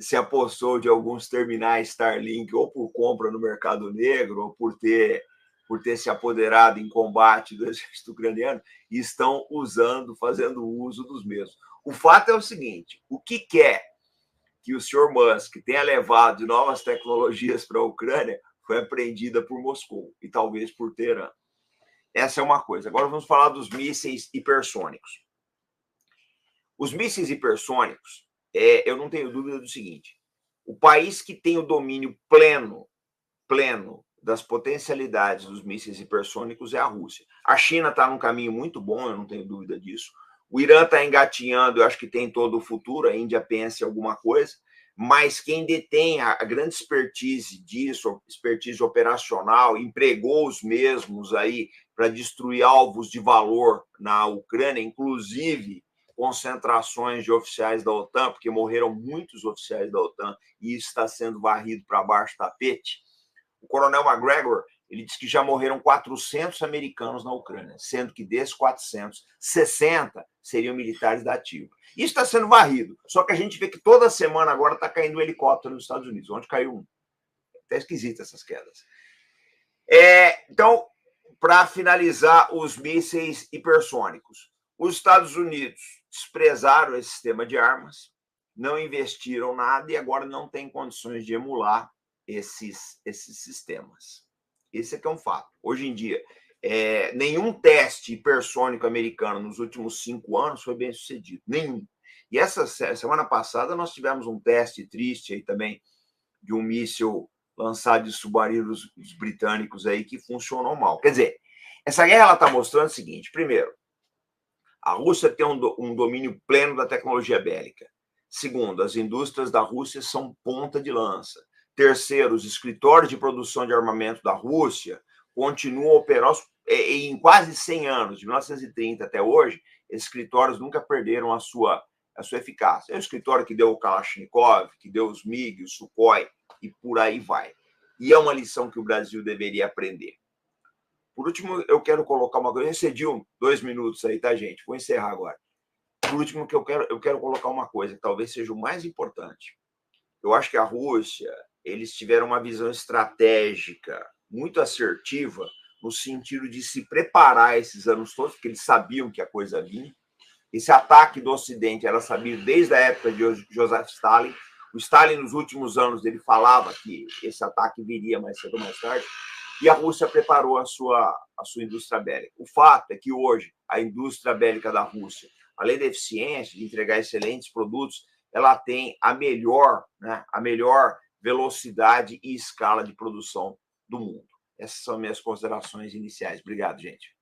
se apossou de alguns terminais Starlink, ou por compra no mercado negro, ou por ter se apoderado em combate do exército ucraniano, e estão fazendo uso dos mesmos. O fato é o seguinte: o que quer que o senhor Musk tenha levado de novas tecnologias para a Ucrânia foi apreendida por Moscou e talvez por Teherã. Essa é uma coisa. Agora vamos falar dos mísseis hipersônicos. Os mísseis hipersônicos, eu não tenho dúvida do seguinte: o país que tem o domínio pleno das potencialidades dos mísseis hipersônicos é a Rússia. A China está num caminho muito bom, eu não tenho dúvida disso. O Irã está engatinhando, eu acho que tem todo o futuro, a Índia pensa em alguma coisa, mas quem detém a grande expertise disso, expertise operacional, empregou os mesmos aí para destruir alvos de valor na Ucrânia, inclusive concentrações de oficiais da OTAN, porque morreram muitos oficiais da OTAN e isso está sendo varrido para baixo do tapete. O coronel McGregor, ele disse que já morreram 400 americanos na Ucrânia, sendo que desses 400, 60 seriam militares da ativa. Isso está sendo varrido, só que a gente vê que toda semana agora está caindo um helicóptero nos Estados Unidos, onde caiu um. É até esquisito essas quedas. Então, para finalizar os mísseis hipersônicos, os Estados Unidos desprezaram esse sistema de armas, não investiram nada e agora não têm condições de emular esses sistemas. Esse é que é um fato. Hoje em dia, nenhum teste hipersônico americano nos últimos 5 anos foi bem sucedido. Nenhum. E essa semana passada nós tivemos um teste triste aí também de um míssil lançado de submarinos britânicos aí que funcionou mal. Quer dizer, essa guerra está mostrando o seguinte: primeiro, a Rússia tem um domínio pleno da tecnologia bélica. Segundo, as indústrias da Rússia são ponta de lança. Terceiro, os escritórios de produção de armamento da Rússia continuam operados em quase 100 anos, de 1930 até hoje, esses escritórios nunca perderam a sua eficácia. É o escritório que deu o Kalashnikov, que deu os MiG, o Sukhoi, e por aí vai. E é uma lição que o Brasil deveria aprender. Por último, eu quero colocar uma coisa. Eu excedi 2 minutos aí, tá, gente? Vou encerrar agora. Por último, que eu quero colocar uma coisa que talvez seja o mais importante. Eu acho que a Rússia, eles tiveram uma visão estratégica muito assertiva no sentido de se preparar esses anos todos, porque eles sabiam que a coisa vinha. Esse ataque do Ocidente era sabido desde a época de Joseph Stalin. O Stalin, nos últimos anos, ele falava que esse ataque viria mais cedo ou mais tarde, e a Rússia preparou a sua indústria bélica. O fato é que hoje a indústria bélica da Rússia, além da eficiência de entregar excelentes produtos, ela tem a melhor velocidade e escala de produção do mundo. Essas são minhas considerações iniciais. Obrigado, gente.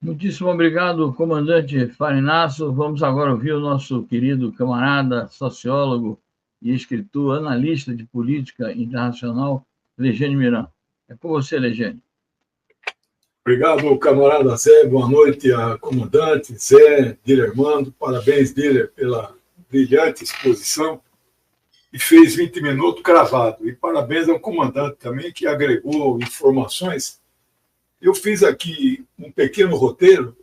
Muitíssimo obrigado, comandante Farinasso. Vamos agora ouvir o nosso querido camarada, sociólogo e escritor, analista de política internacional, Legênio Miranda. É com você, Legênio. Obrigado, camarada Zé. Boa noite, a comandante Zé, Dilermando. Parabéns, Diler, pela brilhante exposição. E fez 20 minutos cravado. E parabéns ao comandante também, que agregou informações. Eu fiz aqui um pequeno roteiro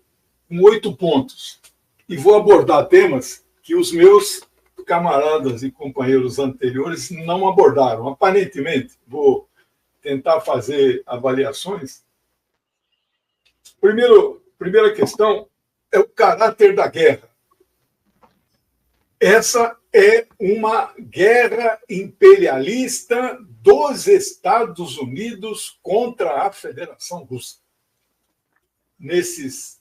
com 8 pontos. E vou abordar temas que os meus camaradas e companheiros anteriores não abordaram. Aparentemente, vou tentar fazer avaliações. Primeira questão é o caráter da guerra. Essa é uma guerra imperialista dos Estados Unidos contra a Federação Russa. Nesses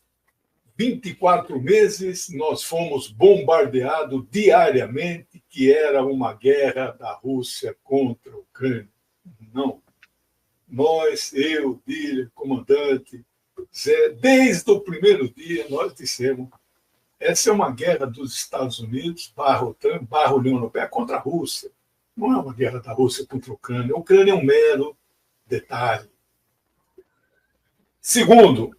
24 meses, nós fomos bombardeados diariamente que era uma guerra da Rússia contra a Ucrânia. Não. Nós, eu, Dília, comandante, Zé, desde o primeiro dia, nós dissemos essa é uma guerra dos Estados Unidos, OTAN, União Europeia, contra a Rússia. Não é uma guerra da Rússia contra a Ucrânia. A Ucrânia é um mero detalhe. Segundo,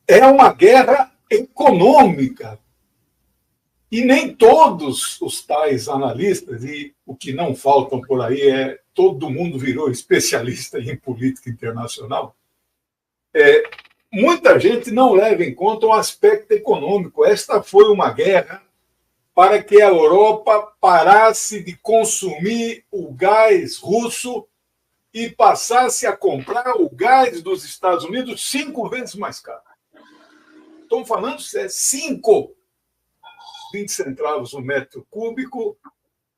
é uma guerra econômica. E nem todos os tais analistas, e o que não faltam por aí é todo mundo virou especialista em política internacional, muita gente não leva em conta o aspecto econômico. Esta foi uma guerra para que a Europa parasse de consumir o gás russo e passasse a comprar o gás dos Estados Unidos 5 vezes mais caro. Estamos falando de 5, 20 centavos o metro cúbico,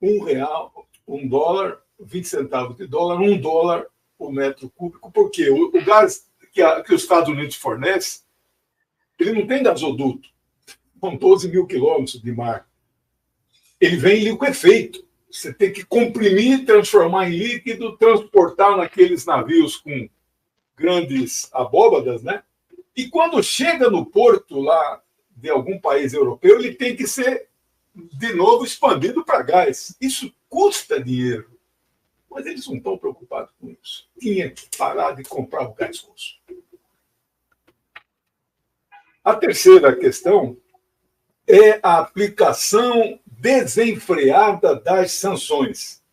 R$1, $1, 20 centavos de dólar, $1 o metro cúbico. Por quê? O gás que os Estados Unidos fornecem, ele não tem gasoduto, são 12 mil quilômetros de mar. Ele vem em liquefeito. Você tem que comprimir, transformar em líquido, transportar naqueles navios com grandes abóbadas, né? E quando chega no porto lá de algum país europeu, ele tem que ser, de novo, expandido para gás. Isso custa dinheiro. Mas eles não estão preocupados com isso. Tinha que parar de comprar o gás russo. A terceira questão é a aplicação desenfreada das sanções.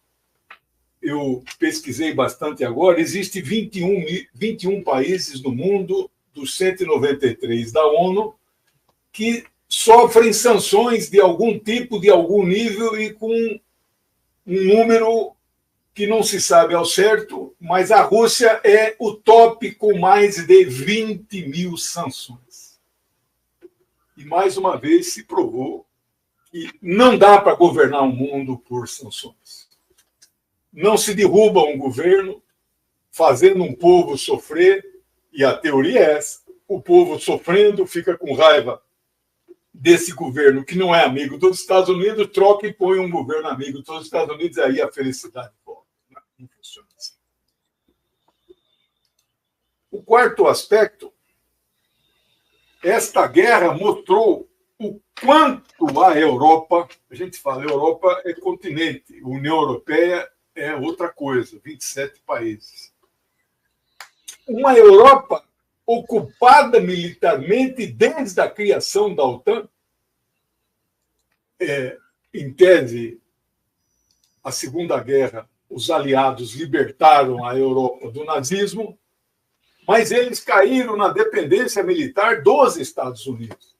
Eu pesquisei bastante agora. Existem 21 países no mundo, dos 193 da ONU, que sofrem sanções de algum tipo, de algum nível e com um número que não se sabe ao certo, mas a Rússia é o top com mais de 20 mil sanções. E, mais uma vez, se provou que não dá para governar o mundo por sanções. Não se derruba um governo fazendo um povo sofrer, e a teoria é essa. O povo sofrendo fica com raiva desse governo que não é amigo dos Estados Unidos, troca e põe um governo amigo dos Estados Unidos, aí a felicidade volta. Não funciona assim. O quarto aspecto, esta guerra mostrou o quanto a Europa, a gente fala, a Europa é continente, a União Europeia é outra coisa, 27 países. Uma Europa ocupada militarmente desde a criação da OTAN. Em tese, a Segunda Guerra, os aliados libertaram a Europa do nazismo, mas eles caíram na dependência militar dos Estados Unidos.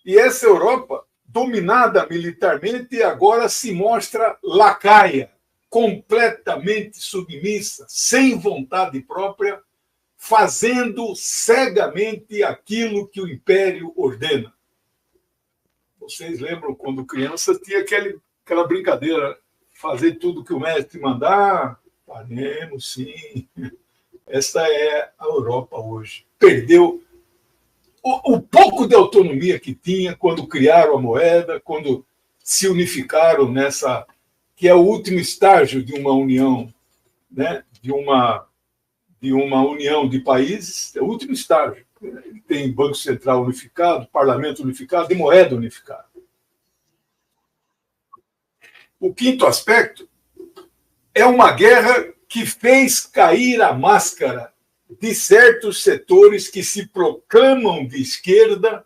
E essa Europa, dominada militarmente, agora se mostra lacaia, completamente submissa, sem vontade própria, fazendo cegamente aquilo que o Império ordena. Vocês lembram, quando criança, tinha aquela brincadeira, fazer tudo que o mestre mandar? Faremos, sim. Essa é a Europa hoje. Perdeu o pouco de autonomia que tinha quando criaram a moeda, quando se unificaram nessa, que é o último estágio de uma união, né? de uma união de países, é o último estágio. Tem Banco Central unificado, Parlamento unificado e moeda unificada. O quinto aspecto é uma guerra que fez cair a máscara de certos setores que se proclamam de esquerda,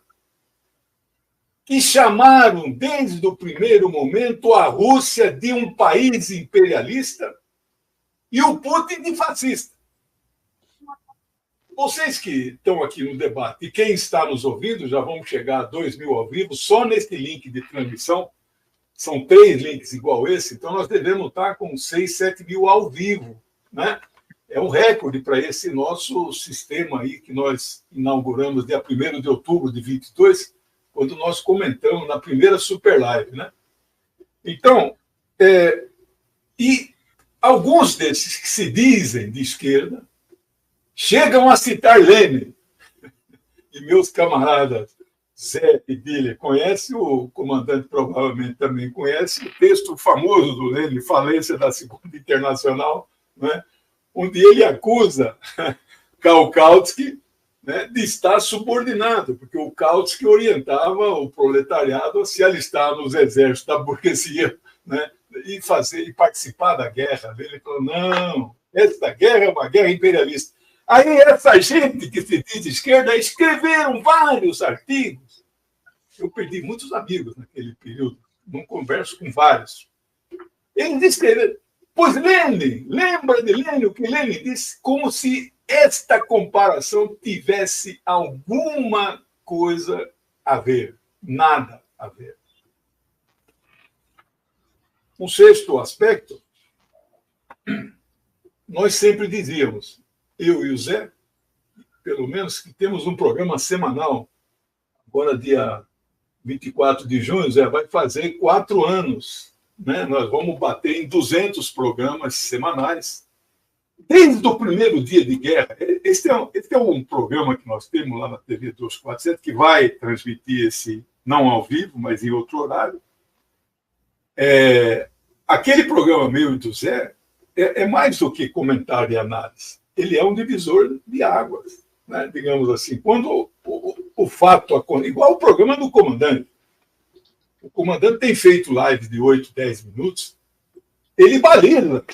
que chamaram, desde o primeiro momento, a Rússia de um país imperialista e o Putin de fascista. Vocês que estão aqui no debate e quem está nos ouvindo, já vamos chegar a 2.000 ao vivo, só neste link de transmissão, são 3 links igual esse, então nós devemos estar com 6, 7 mil ao vivo, né? É um recorde para esse nosso sistema aí que nós inauguramos dia 1º de outubro de 22, quando nós comentamos na primeira Super Live, né? Então, e alguns desses que se dizem de esquerda chegam a citar Lenin. E meus camaradas Zé e Diller conhecem, o comandante provavelmente também conhece, o texto famoso do Lenin, Falência da Segunda Internacional, né? Onde ele acusa Kautsky, né, de estar subordinado, porque o Kautsky orientava o proletariado a se alistar nos exércitos da burguesia, né, e participar da guerra. Ele falou, não, essa guerra é uma guerra imperialista. Aí essa gente que se diz de esquerda escreveram vários artigos. Eu perdi muitos amigos naquele período, não converso com vários. Eles escreveram, pois Lenin, lembra de Lenin, o que Lenin disse? Como se esta comparação tivesse alguma coisa a ver. Nada a ver. Um sexto aspecto, nós sempre dizíamos, eu e o Zé, pelo menos que temos um programa semanal, agora dia 24 de junho, Zé, vai fazer 4 anos, né? Nós vamos bater em 200 programas semanais. Desde o primeiro dia de guerra, esse é um programa que nós temos lá na TV 247, que vai transmitir esse, não ao vivo, mas em outro horário. Aquele programa meu e do Zé é mais do que comentário e análise. Ele é um divisor de águas, né? Digamos assim. Quando o fato acontece, igual o programa do comandante, o comandante tem feito live de 8, 10 minutos, ele baliza.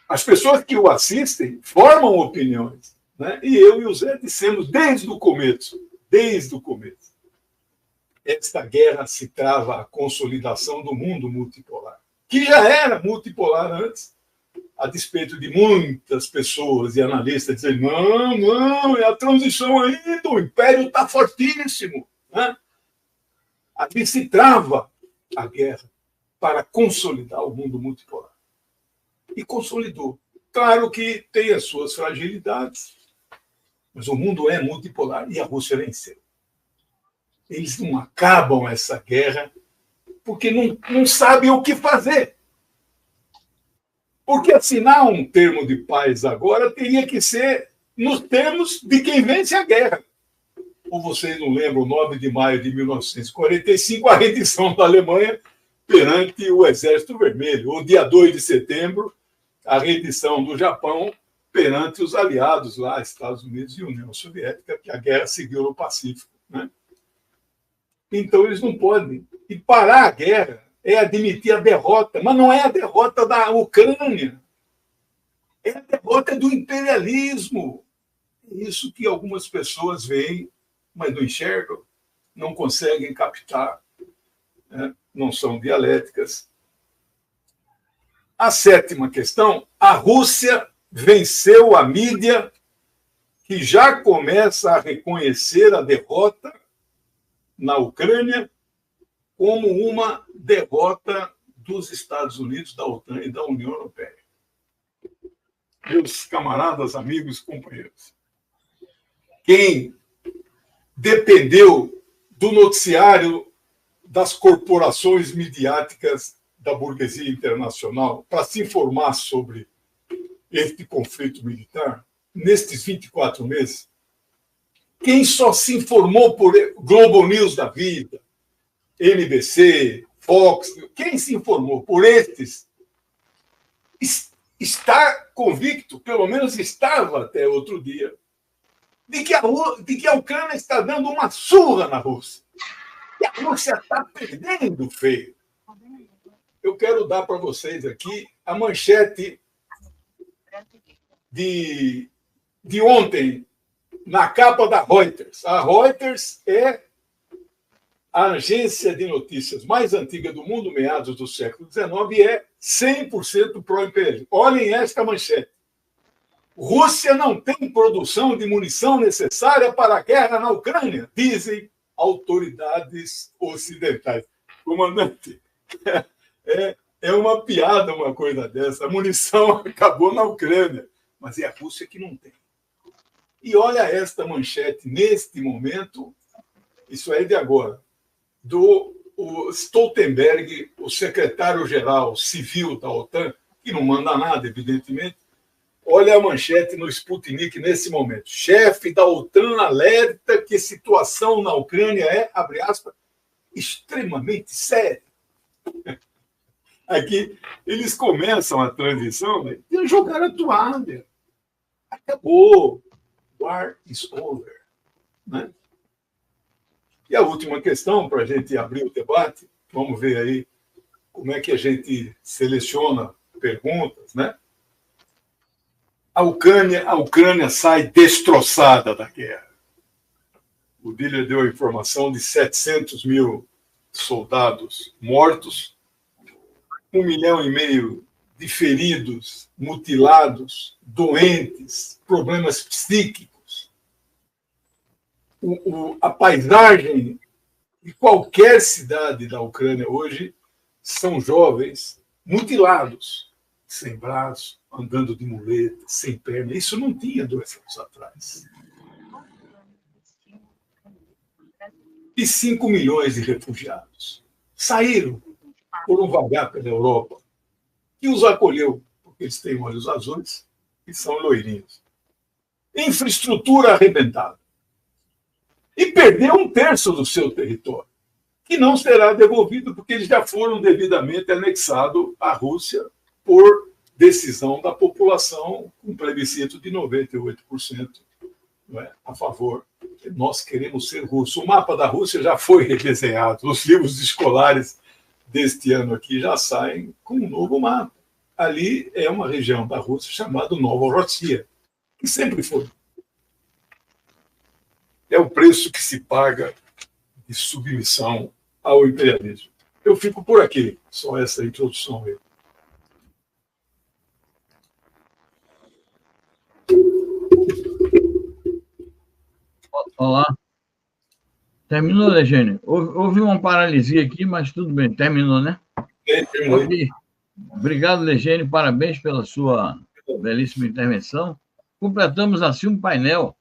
As pessoas que o assistem formam opiniões, né? E eu e o Zé dissemos desde o começo, esta guerra se trava a consolidação do mundo multipolar, que já era multipolar antes, a despeito de muitas pessoas e analistas dizerem não, é a transição ainda, o império está fortíssimo, né? Ali se trava a guerra para consolidar o mundo multipolar. E consolidou. Claro que tem as suas fragilidades, mas o mundo é multipolar e a Rússia venceu. Eles não acabam essa guerra porque não sabem o que fazer. Porque assinar um termo de paz agora teria que ser nos termos de quem vence a guerra. Ou vocês não lembram, 9 de maio de 1945, a rendição da Alemanha perante o Exército Vermelho. Ou dia 2 de setembro, a rendição do Japão perante os aliados lá, Estados Unidos e União Soviética, que a guerra seguiu no Pacífico, né? Então, eles não podem. E parar a guerra é admitir a derrota, mas não é a derrota da Ucrânia, é a derrota do imperialismo. É isso que algumas pessoas veem, mas não enxergam, não conseguem captar, né? Não são dialéticas. A sétima questão, a Rússia venceu a mídia, que já começa a reconhecer a derrota na Ucrânia como uma derrota dos Estados Unidos, da OTAN e da União Europeia. Meus camaradas, amigos, companheiros, quem dependeu do noticiário das corporações midiáticas da burguesia internacional para se informar sobre este conflito militar, nestes 24 meses, quem só se informou por Globo News da vida, NBC, Fox, quem se informou por estes, está convicto, pelo menos estava até outro dia, de que a Ucrânia está dando uma surra na Rússia. E a Rússia está perdendo feio. Eu quero dar para vocês aqui a manchete de ontem, na capa da Reuters. A Reuters é a agência de notícias mais antiga do mundo, meados do século XIX, e é 100% pró-imperialismo. Olhem esta manchete. Rússia não tem produção de munição necessária para a guerra na Ucrânia, dizem autoridades ocidentais. Comandante, é uma piada uma coisa dessa. A munição acabou na Ucrânia, mas é a Rússia que não tem. E olha esta manchete, neste momento, isso é de agora, do Stoltenberg, o secretário-geral civil da OTAN, que não manda nada, evidentemente. Olha a manchete no Sputnik nesse momento. Chefe da OTAN alerta que a situação na Ucrânia é, abre aspas, extremamente séria. Aqui, eles começam a transição, né? E jogar a toalha. Acabou. War is over. Né? E a última questão, para a gente abrir o debate, vamos ver aí como é que a gente seleciona perguntas, né? A Ucrânia sai destroçada da guerra. O Diller deu a informação de 700 mil soldados mortos, 1,5 milhão de feridos, mutilados, doentes, problemas psíquicos. A paisagem de qualquer cidade da Ucrânia hoje são jovens mutilados, sem braço, andando de muleta, sem perna. Isso não tinha 2 anos atrás. E 5 milhões de refugiados saíram, foram vagar pela Europa, que os acolheu, porque eles têm olhos azuis e são loirinhos. Infraestrutura arrebentada. E perdeu 1/3 do seu território, que não será devolvido, porque eles já foram devidamente anexados à Rússia por decisão da população, com plebiscito de 98%, não é, a favor. Nós queremos ser russos. O mapa da Rússia já foi redesenhado. Os livros escolares deste ano aqui já saem com um novo mapa. Ali é uma região da Rússia chamada Novorossia, que sempre foi. É o preço que se paga de submissão ao imperialismo. Eu fico por aqui, só essa introdução aí. Olá. Terminou, Legênio? Houve uma paralisia aqui, mas tudo bem. Terminou, né? Terminou. Okay. Obrigado, Legênio. Parabéns pela sua belíssima intervenção. Completamos assim um painel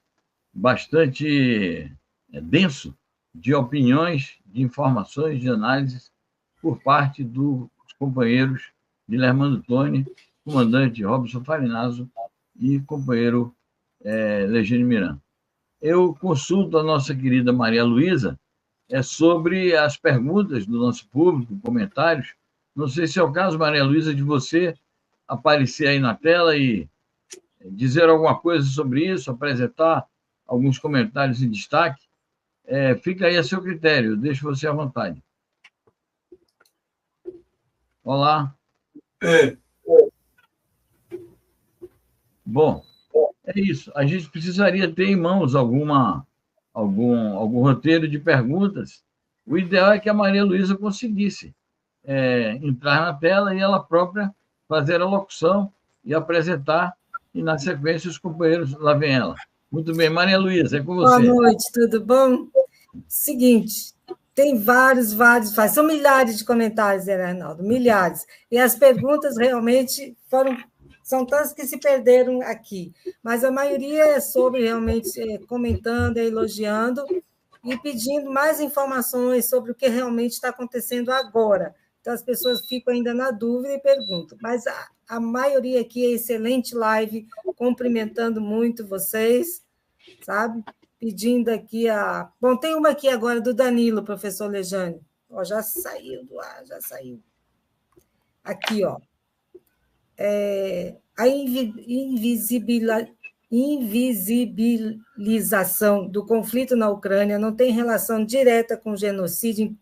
bastante denso de opiniões, de informações, de análises por parte dos companheiros Guilherme Antônio, comandante Robson Farinazzo e companheiro Legênio Miranda. Eu consulto a nossa querida Maria Luísa sobre as perguntas do nosso público, comentários. Não sei se é o caso, Maria Luísa, de você aparecer aí na tela e dizer alguma coisa sobre isso, apresentar alguns comentários em destaque. Fica aí a seu critério, eu deixo você à vontade. Olá. Bom, É isso. A gente precisaria ter em mãos algum roteiro de perguntas. O ideal é que a Maria Luísa conseguisse entrar na tela e ela própria fazer a locução e apresentar, e na sequência os companheiros, lá vem ela. Muito bem, Maria Luísa, é com você. Boa noite, tudo bom? Seguinte, tem vários, são milhares de comentários, Arnaldo, milhares. E as perguntas realmente são tantas que se perderam aqui, mas a maioria é sobre realmente comentando, elogiando e pedindo mais informações sobre o que realmente está acontecendo agora. Então, as pessoas ficam ainda na dúvida e perguntam, mas a maioria aqui é excelente live, cumprimentando muito vocês, sabe? Pedindo aqui a... Bom, tem uma aqui agora do Danilo, professor Lejane. Ó, já saiu do ar, já saiu. Aqui, ó. A invisibilização do conflito na Ucrânia não tem relação direta com o genocídio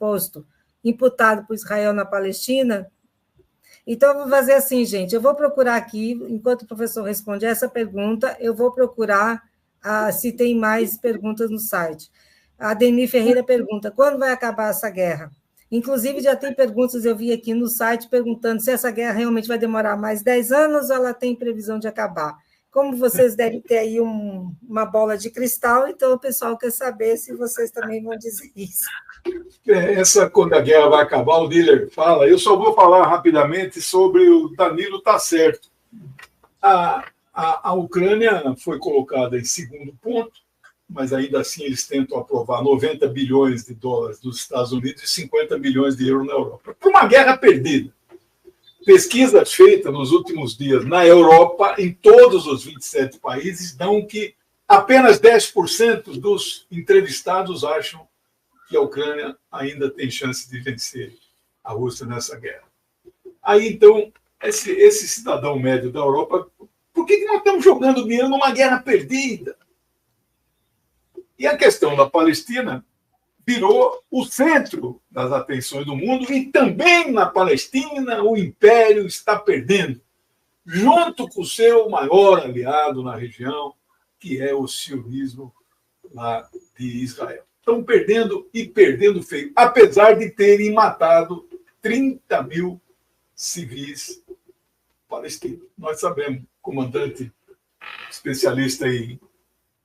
imputado por Israel na Palestina? Então, eu vou fazer assim, gente, eu vou procurar aqui, enquanto o professor responde essa pergunta, eu vou procurar se tem mais perguntas no site. A Deni Ferreira pergunta, quando vai acabar essa guerra? Inclusive, já tem perguntas, eu vi aqui no site, perguntando se essa guerra realmente vai demorar mais 10 anos ou ela tem previsão de acabar. Como vocês devem ter aí uma bola de cristal, então o pessoal quer saber se vocês também vão dizer isso. Quando a guerra vai acabar, o Diller fala. Eu só vou falar rapidamente sobre o Danilo tá certo. A Ucrânia foi colocada em segundo ponto, mas ainda assim eles tentam aprovar 90 bilhões de dólares dos Estados Unidos e 50 bilhões de euros na Europa. Por uma guerra perdida. Pesquisas feitas nos últimos dias na Europa, em todos os 27 países, dão que apenas 10% dos entrevistados acham que a Ucrânia ainda tem chance de vencer a Rússia nessa guerra. Aí, então, esse cidadão médio da Europa, por que nós estamos jogando dinheiro numa guerra perdida? E a questão da Palestina virou o centro das atenções do mundo, e também na Palestina o Império está perdendo, junto com o seu maior aliado na região, que é o sionismo lá de Israel. Estão perdendo e perdendo feio, apesar de terem matado 30 mil civis palestinos. Nós sabemos, comandante especialista em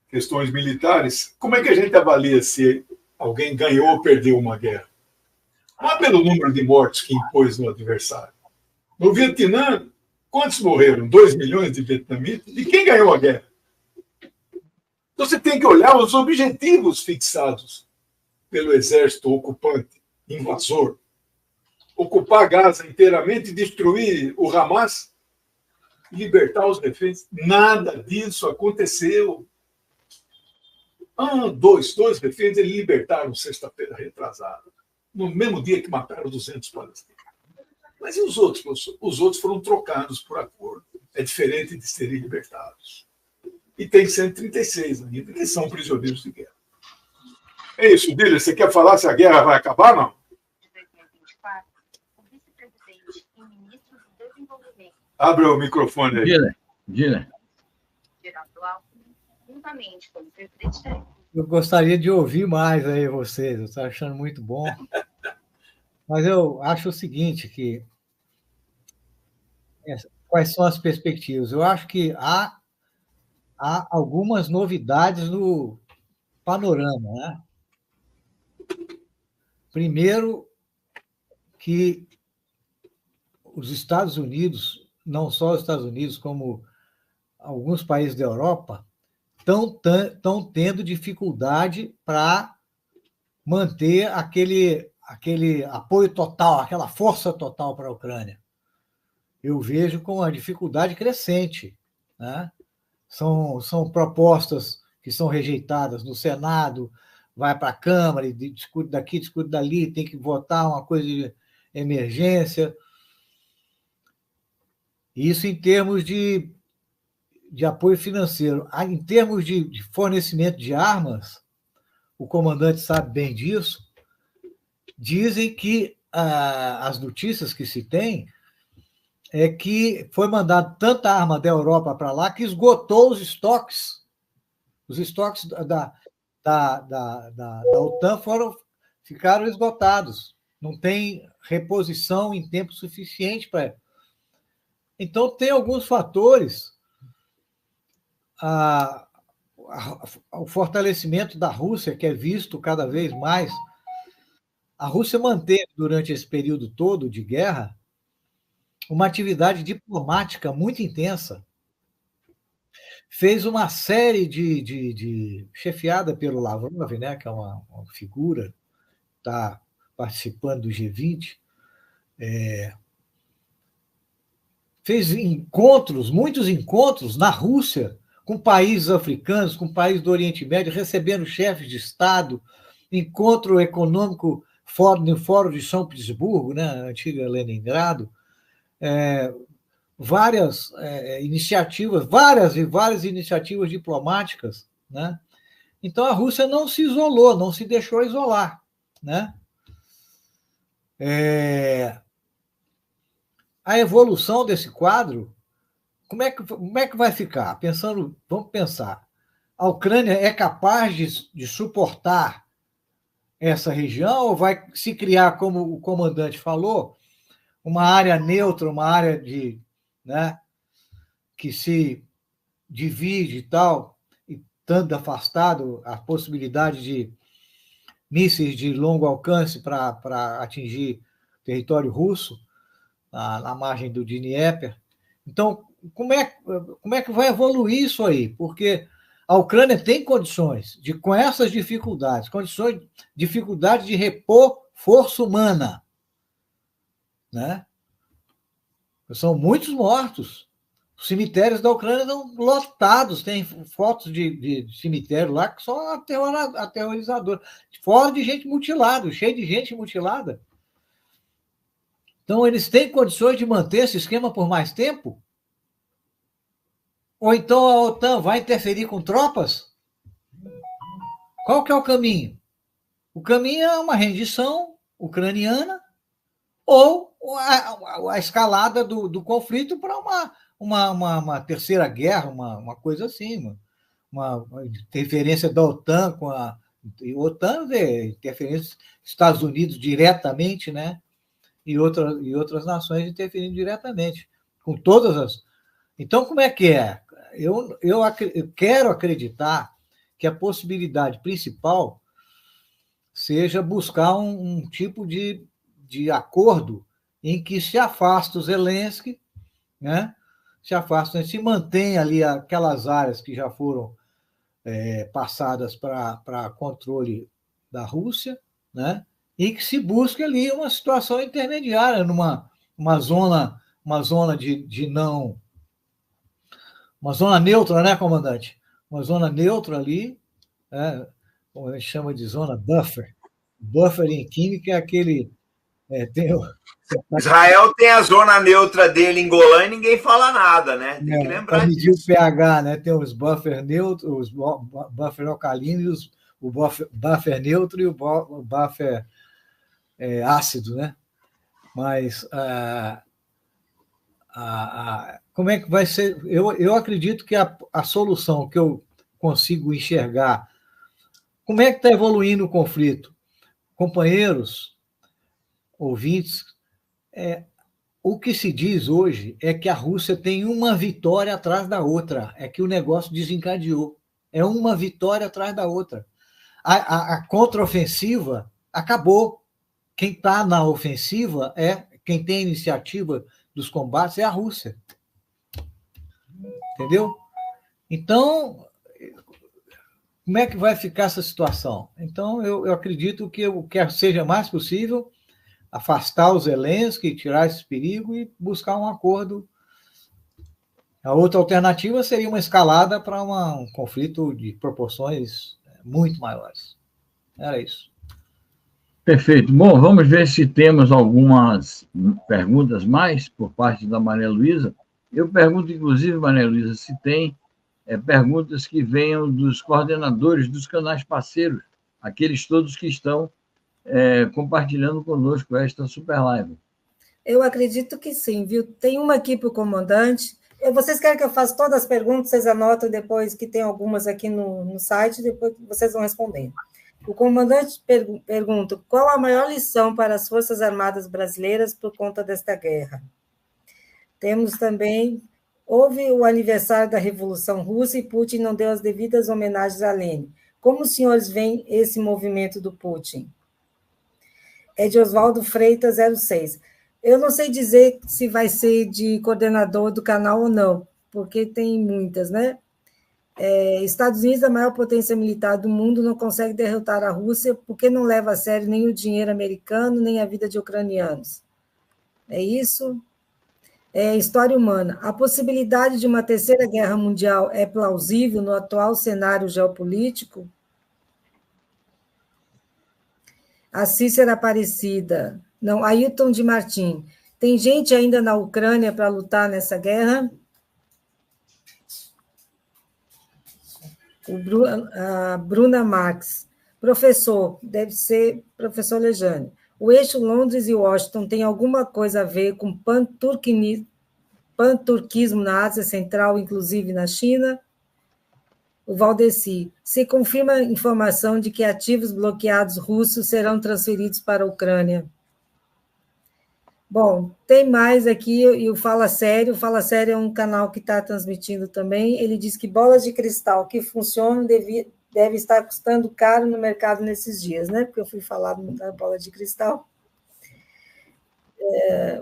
questões militares, como é que a gente avalia se alguém ganhou ou perdeu uma guerra? Não é pelo número de mortes que impôs no adversário. No Vietnã, quantos morreram? 2 milhões de vietnamitas? E quem ganhou a guerra? Então você tem que olhar os objetivos fixados pelo exército ocupante, invasor. Ocupar Gaza inteiramente, destruir o Hamas, libertar os reféns. Nada disso aconteceu. Dois reféns eles libertaram sexta-feira retrasada, no mesmo dia que mataram 200 palestinos. Mas e os outros, professor? Os outros foram trocados por acordo. É diferente de serem libertados. E tem 136 ainda, que são prisioneiros de guerra. É isso, Diller. Você quer falar se a guerra vai acabar, não? De 2024, o vice-presidente e ministro do Desenvolvimento... Abre o microfone aí. Diller. Geraldo Alckmin, juntamente com o presidente da República. Eu gostaria de ouvir mais aí vocês, eu estou achando muito bom. Mas eu acho o seguinte, que quais são as perspectivas? Eu acho que há algumas novidades no panorama, né? Primeiro, que os Estados Unidos, não só os Estados Unidos, como alguns países da Europa, estão tendo dificuldade para manter aquele apoio total, aquela força total para a Ucrânia. Eu vejo com uma dificuldade crescente, né? São propostas que são rejeitadas no Senado, vai para a Câmara, e discute daqui, discute dali, tem que votar uma coisa de emergência. Isso em termos de apoio financeiro. Em termos de fornecimento de armas, o comandante sabe bem disso, dizem que as notícias que se tem é que foi mandado tanta arma da Europa para lá que esgotou os estoques. Os estoques da OTAN ficaram esgotados. Não tem reposição em tempo suficiente para. Então, tem alguns fatores. O fortalecimento da Rússia, que é visto cada vez mais. A Rússia manteve, durante esse período todo de guerra, uma atividade diplomática muito intensa. Fez uma série chefiada pelo Lavrov, né, que é uma figura, está participando do G20, fez muitos encontros na Rússia, com países africanos, com países do Oriente Médio, recebendo chefes de Estado, encontro econômico no Fórum de São Petersburgo, né, antiga Leningrado, várias iniciativas, várias iniciativas diplomáticas, né? Então a Rússia não se isolou, não se deixou isolar, né? A evolução desse quadro, como é que vai ficar? Vamos pensar. A Ucrânia é capaz de suportar essa região ou vai se criar, como o comandante falou, uma área neutra, uma área né, que se divide e tal, e tanto afastado a possibilidade de mísseis de longo alcance para atingir território russo, na margem do Dnieper. Então, como é que vai evoluir isso aí? Porque a Ucrânia tem condições, com essas dificuldades, dificuldade de repor força humana, né? São muitos mortos. Os cemitérios da Ucrânia estão lotados, tem fotos de cemitério lá que são aterrorizadores. Fora de gente mutilada, cheio de gente mutilada. Então, eles têm condições de manter esse esquema por mais tempo? Ou então a OTAN vai interferir com tropas? Qual que é o caminho? O caminho é uma rendição ucraniana ou a escalada do conflito para uma terceira guerra, uma coisa assim, uma interferência da OTAN com a OTAN, interferência dos Estados Unidos diretamente, né? E outras nações interferindo diretamente, com todas as. Então, como é que é? Eu quero acreditar que a possibilidade principal seja buscar um tipo de acordo em que se afasta o Zelensky, né? Se mantém ali aquelas áreas que já foram passadas para controle da Rússia, né? E que se busque ali uma situação intermediária, uma zona de não. Uma zona neutra, né, comandante? Uma zona neutra ali, como a gente chama de zona buffer. Buffer em química é aquele. Israel tem a zona neutra dele em Golã e ninguém fala nada, né? Tem que lembrar disso. Para medir o pH, né? Tem os buffer neutros, os buffer alcalinos, o buffer neutro e o buffer ácido, né? Mas como é que vai ser? Eu acredito que a solução que eu consigo enxergar, como é que está evoluindo o conflito? Companheiros, ouvintes, o que se diz hoje é que a Rússia tem uma vitória atrás da outra, é que o negócio desencadeou. É uma vitória atrás da outra. A contraofensiva acabou. Quem está na ofensiva quem tem a iniciativa dos combates é a Rússia. Entendeu? Então, como é que vai ficar essa situação? Então, eu acredito que o que seja mais possível afastar os Zelensky, tirar esse perigo e buscar um acordo. A outra alternativa seria uma escalada para um conflito de proporções muito maiores. Era isso. Perfeito. Bom, vamos ver se temos algumas perguntas mais por parte da Maria Luísa. Eu pergunto, inclusive, Maria Luísa, se tem perguntas que venham dos coordenadores dos canais parceiros, aqueles todos que estão compartilhando conosco esta super live. Eu acredito que sim, viu? Tem uma aqui para o comandante. Vocês querem que eu faça todas as perguntas? Vocês anotam depois, que tem algumas aqui no site, depois vocês vão respondendo. O comandante pergunta: qual a maior lição para as Forças Armadas brasileiras por conta desta guerra? Temos também: houve o aniversário da Revolução Russa e Putin não deu as devidas homenagens a Lenin. Como os senhores veem esse movimento do Putin? É de Oswaldo Freitas, 06. Eu não sei dizer se vai ser de coordenador do canal ou não, porque tem muitas, né? Estados Unidos, a maior potência militar do mundo, não consegue derrotar a Rússia porque não leva a sério nem o dinheiro americano, nem a vida de ucranianos. É isso? História humana. A possibilidade de uma terceira guerra mundial é plausível no atual cenário geopolítico? A Cícera Aparecida. Não, Ailton de Martim. Tem gente ainda na Ucrânia para lutar nessa guerra? A Bruna Marx. Professor, deve ser professor Lejane. O eixo Londres e Washington tem alguma coisa a ver com panturquismo na Ásia Central, inclusive na China? O Valdeci. Se confirma a informação de que ativos bloqueados russos serão transferidos para a Ucrânia? Bom, tem mais aqui, e o Fala Sério. O Fala Sério é um canal que está transmitindo também. Ele diz que bolas de cristal que funcionam deve estar custando caro no mercado nesses dias, né? Porque eu fui falar da bola de cristal.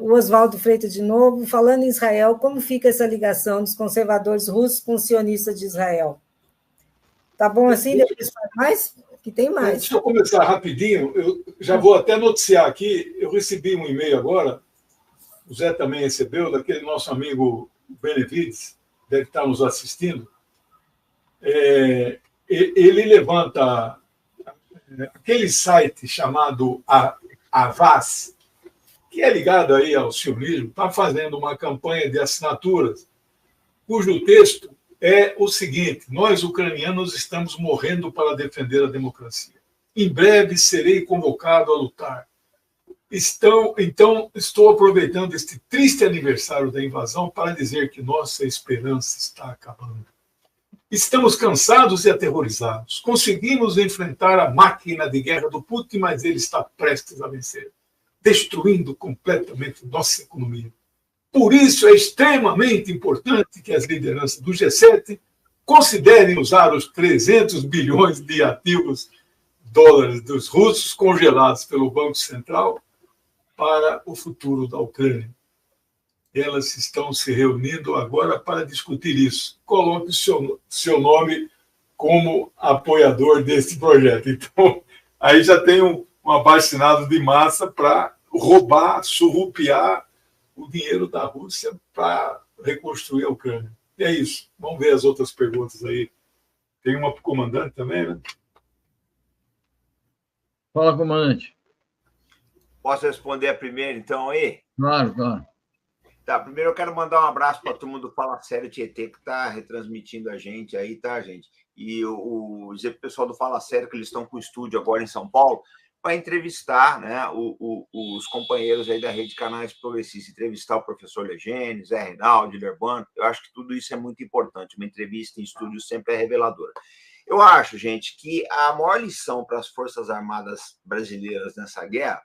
O Oswaldo Freitas de novo. Falando em Israel, como fica essa ligação dos conservadores russos com os sionistas de Israel? Tá bom assim? Depois faz mais? Que tem mais. Deixa eu começar rapidinho. Eu já vou até noticiar aqui. Eu recebi um e-mail agora, o Zé também recebeu, daquele nosso amigo Benevides, deve estar nos assistindo. Ele levanta aquele site chamado Avaz, que é ligado aí ao sionismo, está fazendo uma campanha de assinaturas, cujo texto é o seguinte: nós, ucranianos, estamos morrendo para defender a democracia. Em breve serei convocado a lutar. Então, estou aproveitando este triste aniversário da invasão para dizer que nossa esperança está acabando. Estamos cansados e aterrorizados. Conseguimos enfrentar a máquina de guerra do Putin, mas ele está prestes a vencer, destruindo completamente nossa economia. Por isso, é extremamente importante que as lideranças do G7 considerem usar os 300 bilhões de ativos dólares dos russos congelados pelo Banco Central para o futuro da Ucrânia. Elas estão se reunindo agora para discutir isso. Coloque o seu nome como apoiador desse projeto. Então, aí já tem um abaixo-assinado de massa para roubar, surrupiar o dinheiro da Rússia para reconstruir a Ucrânia. E é isso. Vamos ver as outras perguntas aí. Tem uma para o comandante também, né? Fala, comandante. Posso responder a primeira, então, aí? Claro, claro. Tá, primeiro eu quero mandar um abraço para a turma do Fala Sério Tietê, que está retransmitindo a gente aí, tá, gente? E dizer para o pessoal do Fala Sério que eles estão com o estúdio agora em São Paulo para entrevistar, né, os companheiros aí da Rede Canais Progressistas, entrevistar o professor Legene, Zé Reinaldo, Urbano. Eu acho que tudo isso é muito importante. Uma entrevista em estúdio sempre é reveladora. Eu acho, gente, que a maior lição para as Forças Armadas brasileiras nessa guerra,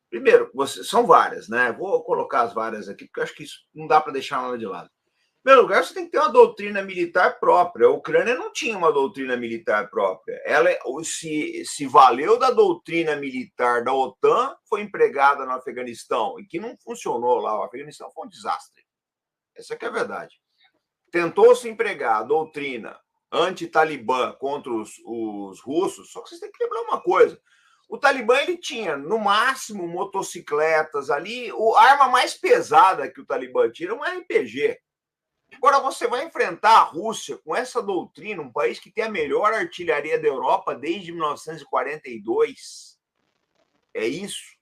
primeiro, são várias, né? Vou colocar as várias aqui, porque eu acho que isso não dá para deixar nada de lado. Em primeiro lugar, você tem que ter uma doutrina militar própria. A Ucrânia não tinha uma doutrina militar própria. Ela se valeu da doutrina militar da OTAN, foi empregada no Afeganistão, e que não funcionou lá. O Afeganistão foi um desastre. Essa que é a verdade. Tentou-se empregar a doutrina anti-Talibã contra os russos, só que vocês têm que lembrar uma coisa. O Talibã, ele tinha, no máximo, motocicletas ali. A arma mais pesada que o Talibã tinha era um RPG. Agora, você vai enfrentar a Rússia com essa doutrina, um país que tem a melhor artilharia da Europa desde 1942. É isso.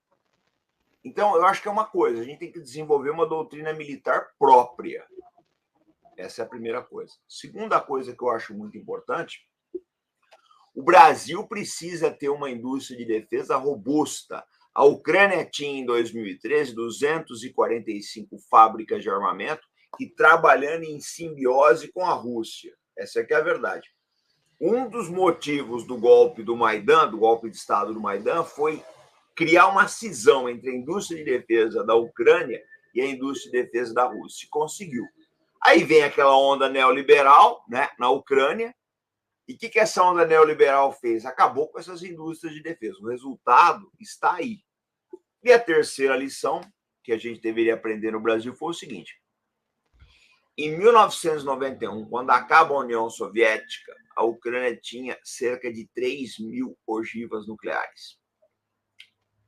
Então, eu acho que é uma coisa. A gente tem que desenvolver uma doutrina militar própria. Essa é a primeira coisa. Segunda coisa que eu acho muito importante: o Brasil precisa ter uma indústria de defesa robusta. A Ucrânia tinha, em 2013, 245 fábricas de armamento e trabalhando em simbiose com a Rússia. Essa é que é a verdade. Um dos motivos do golpe do Maidan, do golpe de Estado do Maidan, foi criar uma cisão entre a indústria de defesa da Ucrânia e a indústria de defesa da Rússia. E conseguiu. Aí vem aquela onda neoliberal, né, na Ucrânia. E o que essa onda neoliberal fez? Acabou com essas indústrias de defesa. O resultado está aí. E a terceira lição que a gente deveria aprender no Brasil foi o seguinte. Em 1991, quando acaba a União Soviética, a Ucrânia tinha cerca de 3.000 ogivas nucleares.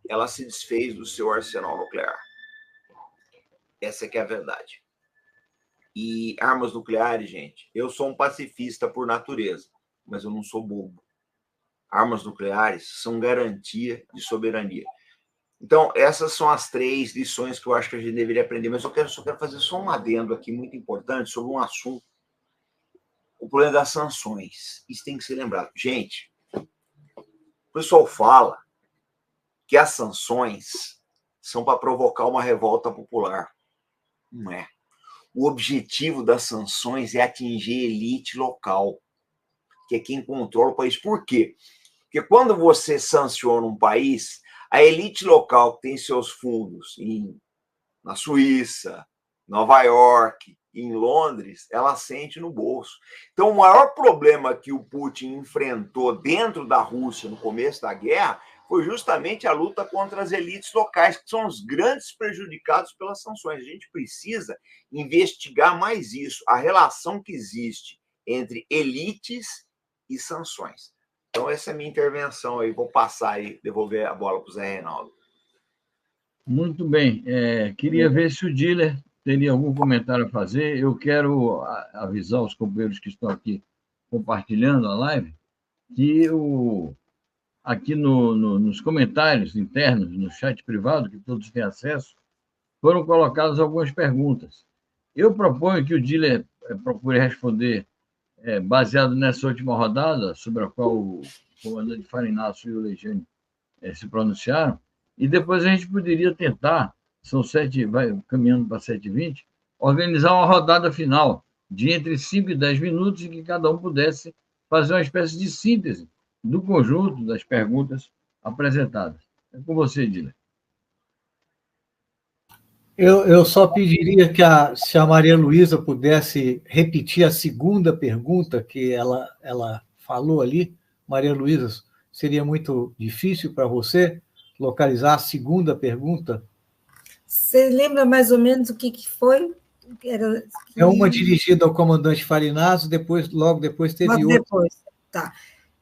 Ela se desfez do seu arsenal nuclear. Essa que é a verdade. E armas nucleares, gente, eu sou um pacifista por natureza, mas eu não sou bobo. Armas nucleares são garantia de soberania. Então, essas são as 3 lições que eu acho que a gente deveria aprender, mas eu só quero fazer só um adendo aqui muito importante sobre um assunto. O problema das sanções. Isso tem que ser lembrado. Gente, o pessoal fala que as sanções são para provocar uma revolta popular. Não é. O objetivo das sanções é atingir a elite local, que é quem controla o país. Por quê? Porque quando você sanciona um país, a elite local que tem seus fundos na Suíça, Nova York, em Londres, ela sente no bolso. Então, o maior problema que o Putin enfrentou dentro da Rússia no começo da guerra foi justamente a luta contra as elites locais, que são os grandes prejudicados pelas sanções. A gente precisa investigar mais isso, a relação que existe entre elites e sanções. Então, essa é a minha intervenção aí. Vou passar e devolver a bola para o Zé Reinaldo. Muito bem. Queria ver se o Diller teria algum comentário a fazer. Eu quero avisar os companheiros que estão aqui compartilhando a live que aqui nos comentários internos, no chat privado, que todos têm acesso, foram colocadas algumas perguntas. Eu proponho que o Diller procure responder baseado nessa última rodada, sobre a qual o comandante Farinácio e o Lejane se pronunciaram, e depois a gente poderia tentar, são 7, vai caminhando para 7h20, organizar uma rodada final de entre 5 e 10 minutos, em que cada um pudesse fazer uma espécie de síntese do conjunto das perguntas apresentadas. É com você, Diller. Eu só pediria que se a Maria Luísa pudesse repetir a segunda pergunta que ela falou ali. Maria Luísa, seria muito difícil para você localizar a segunda pergunta? Você lembra mais ou menos o que foi? É uma dirigida ao comandante Farinácio, logo depois teve outra. Depois, tá.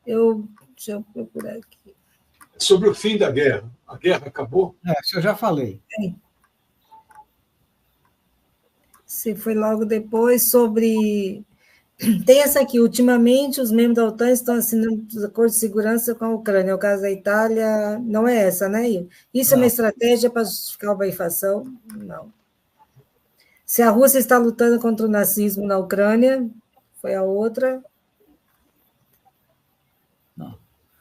Deixa eu procurar aqui. Sobre o fim da guerra. A guerra acabou? Isso eu já falei. Se foi logo depois sobre... Tem essa aqui. Ultimamente, os membros da OTAN estão assinando acordos de segurança com a Ucrânia. O caso da Itália não é essa, né? Isso não. É uma estratégia para justificar uma invasão? Não. Se a Rússia está lutando contra o nazismo na Ucrânia, foi a outra. Não.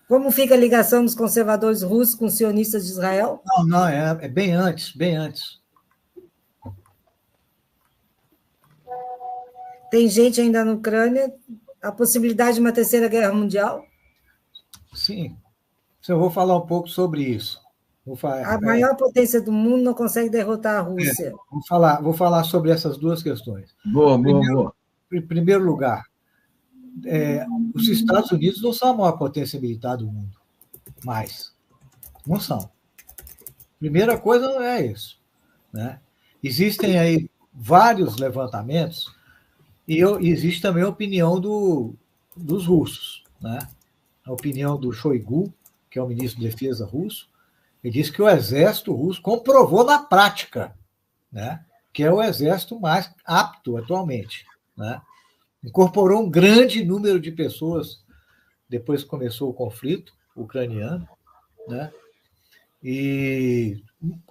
Como fica a ligação dos conservadores russos com os sionistas de Israel? Não, é bem antes, bem antes. Tem gente ainda na Ucrânia, a possibilidade de uma terceira guerra mundial? Sim, eu vou falar um pouco sobre isso. A maior potência do mundo não consegue derrotar a Rússia. Vou falar sobre essas duas questões. Boa. Em primeiro lugar, os Estados Unidos não são a maior potência militar do mundo. Mais. Não são. Primeira coisa é isso. Né? Existem aí vários levantamentos e existe também a opinião dos russos. Né? A opinião do Shoigu, que é o ministro de Defesa russo, ele disse que o exército russo comprovou na prática, né, que é o exército mais apto atualmente. Né? Incorporou um grande número de pessoas depois que começou o conflito ucraniano, né? E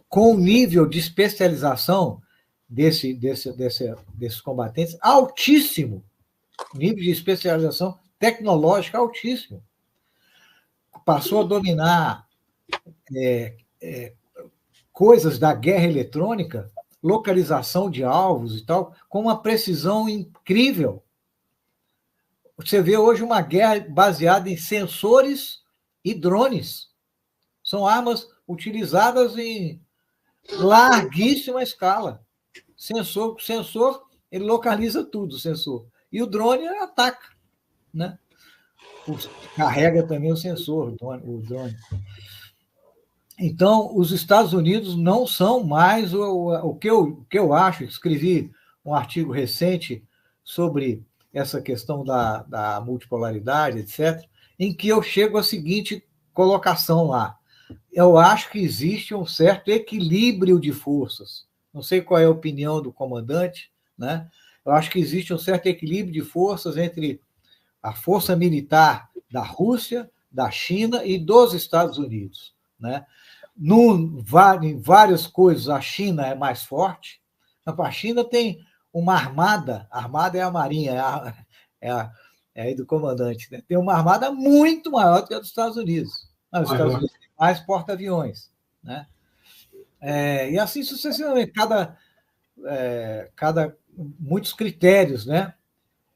com um nível de especialização desses combatentes altíssimo, nível de especialização tecnológica altíssimo. Passou a dominar coisas da guerra eletrônica, localização de alvos e tal, com uma precisão incrível. Você vê hoje uma guerra baseada em sensores e drones. São armas utilizadas em larguíssima escala. Sensor, ele localiza tudo, o sensor. E o drone ataca, né? Carrega também o sensor, o drone. Então, os Estados Unidos não são mais o que eu acho. Escrevi um artigo recente sobre essa questão da multipolaridade, etc., em que eu chego à seguinte colocação lá. Eu acho que existe um certo equilíbrio de forças. Não sei qual é a opinião do comandante, né? Eu acho que existe um certo equilíbrio de forças entre a força militar da Rússia, da China e dos Estados Unidos, né? Em várias coisas, a China é mais forte. A China tem uma armada é a Marinha, é aí do comandante, né? Tem uma armada muito maior do que a dos Estados Unidos. Os Estados Unidos têm mais porta-aviões, né? E assim sucessivamente, muitos critérios, né?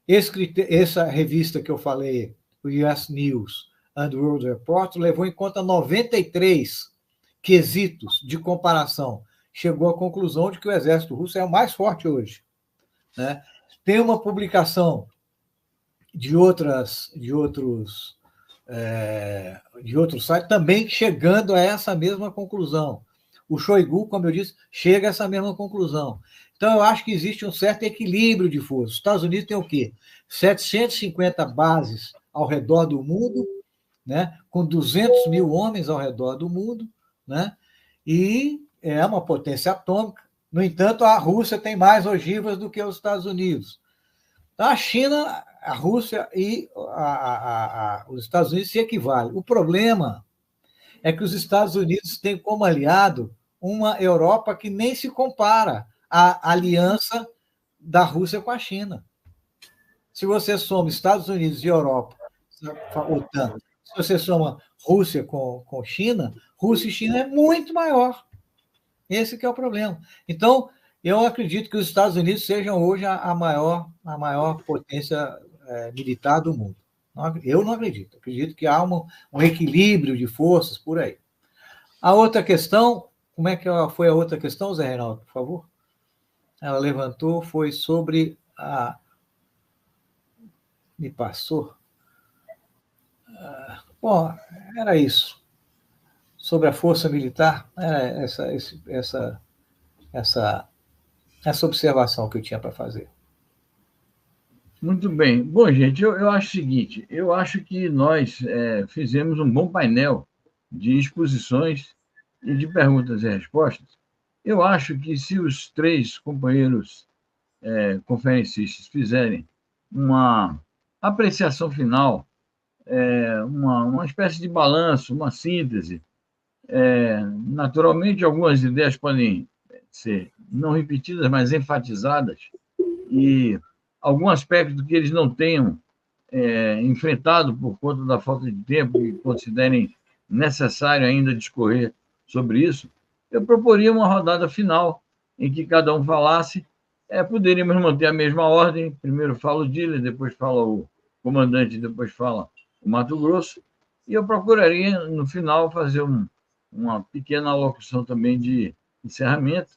Essa revista que eu falei, o US News and World Report, levou em conta 93 quesitos de comparação. Chegou à conclusão de que o exército russo é o mais forte hoje, né? Tem uma publicação de outros sites também chegando a essa mesma conclusão. O Shoigu, como eu disse, chega a essa mesma conclusão. Então, eu acho que existe um certo equilíbrio de forças. Os Estados Unidos tem o quê? 750 bases ao redor do mundo, né? Com 200 mil homens ao redor do mundo, né? E é uma potência atômica. No entanto, a Rússia tem mais ogivas do que os Estados Unidos. Então, a China, a Rússia e os Estados Unidos se equivalem. O problema é que os Estados Unidos têm como aliado uma Europa que nem se compara à aliança da Rússia com a China. Se você soma Estados Unidos e Europa, OTAN, se você soma Rússia com China, Rússia e China é muito maior. Esse que é o problema. Então, eu acredito que os Estados Unidos sejam hoje a maior potência militar do mundo. Eu não acredito. Acredito que há um equilíbrio de forças por aí. A outra questão, como é que foi a outra questão, Zé Reinaldo, por favor? Ela levantou, foi sobre a... Me passou. Bom, era isso. Sobre a força militar, era essa observação que eu tinha para fazer. Muito bem. Bom, gente, eu acho o seguinte, eu acho que nós fizemos um bom painel de exposições e de perguntas e respostas. Eu acho que se os três companheiros conferencistas fizerem uma apreciação final, uma espécie de balanço, uma síntese, naturalmente algumas ideias podem ser não repetidas, mas enfatizadas, e algum aspecto que eles não tenham enfrentado por conta da falta de tempo e considerem necessário ainda discorrer sobre isso, eu proporia uma rodada final em que cada um falasse. Poderíamos manter a mesma ordem, primeiro fala o Diller, depois fala o comandante, depois fala o Mato Grosso, e eu procuraria, no final, fazer uma pequena alocução também de encerramento,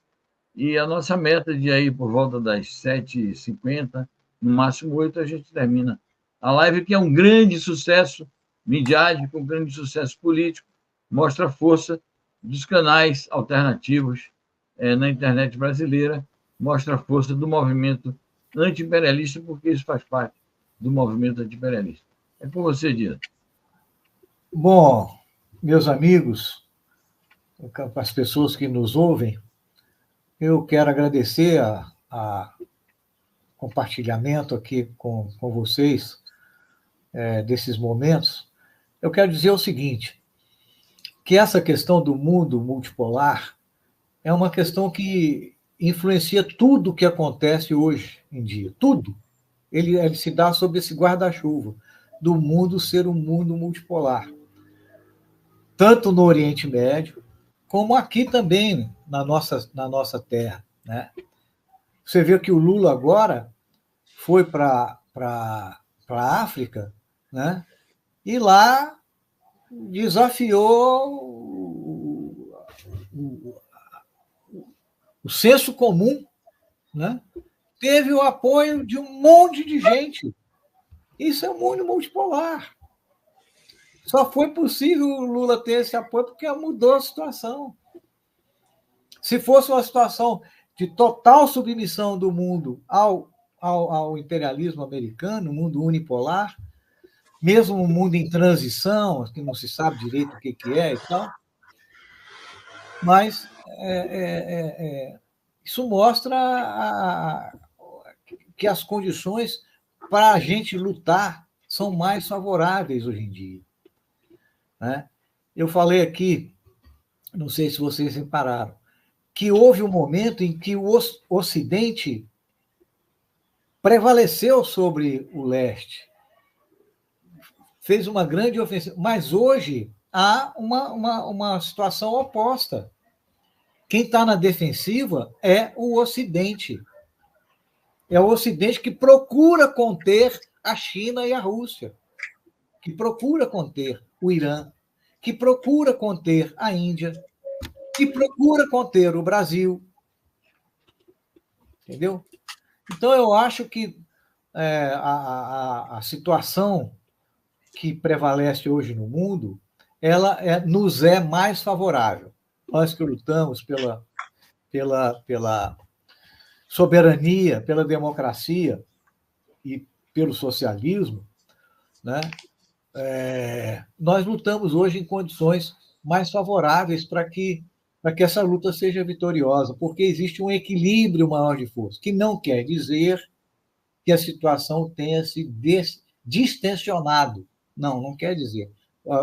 e a nossa meta de aí por volta das 7h50, no máximo 8, a gente termina a live, que é um grande sucesso midiático, um grande sucesso político, mostra a força dos canais alternativos na internet brasileira, mostra a força do movimento anti-imperialista, porque isso faz parte do movimento anti-imperialista. É com você, Dila. Bom, meus amigos, as pessoas que nos ouvem, eu quero agradecer a compartilhamento aqui com vocês desses momentos. Eu quero dizer o seguinte, que essa questão do mundo multipolar é uma questão que influencia tudo o que acontece hoje em dia. Tudo. Ele se dá sob esse guarda-chuva do mundo ser um mundo multipolar. Tanto no Oriente Médio, como aqui também, na nossa terra, né? Você vê que o Lula agora foi para a África, né? E lá desafiou o senso comum, né? Teve o apoio de um monte de gente. Isso é um mundo multipolar. Só foi possível o Lula ter esse apoio porque mudou a situação. Se fosse uma situação de total submissão do mundo ao imperialismo americano, mundo unipolar, mesmo um mundo em transição, que não se sabe direito o que é e tal, mas isso mostra que as condições para a gente lutar são mais favoráveis hoje em dia, né? Eu falei aqui, não sei se vocês repararam, que houve um momento em que o Ocidente prevaleceu sobre o leste, fez uma grande ofensiva, mas hoje há uma situação oposta. Quem está na defensiva é o Ocidente. É o Ocidente que procura conter a China e a Rússia, que procura conter o Irã, que procura conter a Índia, que procura conter o Brasil. Entendeu? Então, eu acho que a situação que prevalece hoje no mundo, ela nos é mais favorável. Nós que lutamos pela soberania, pela democracia e pelo socialismo, né? Nós lutamos hoje em condições mais favoráveis para que essa luta seja vitoriosa, porque existe um equilíbrio maior de força, que não quer dizer que a situação tenha se distensionado. Não quer dizer.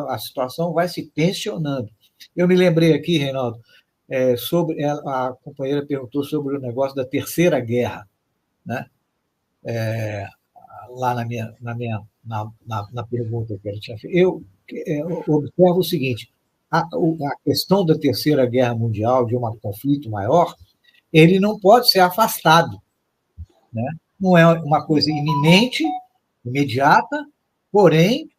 A situação vai se tensionando. Eu me lembrei aqui, Reinaldo, sobre a companheira perguntou sobre o negócio da Terceira Guerra, né? Lá na pergunta que ela tinha feito. Eu observo o seguinte: a questão da Terceira Guerra Mundial, de um conflito maior, ele não pode ser afastado, né? Não é uma coisa iminente, imediata, porém,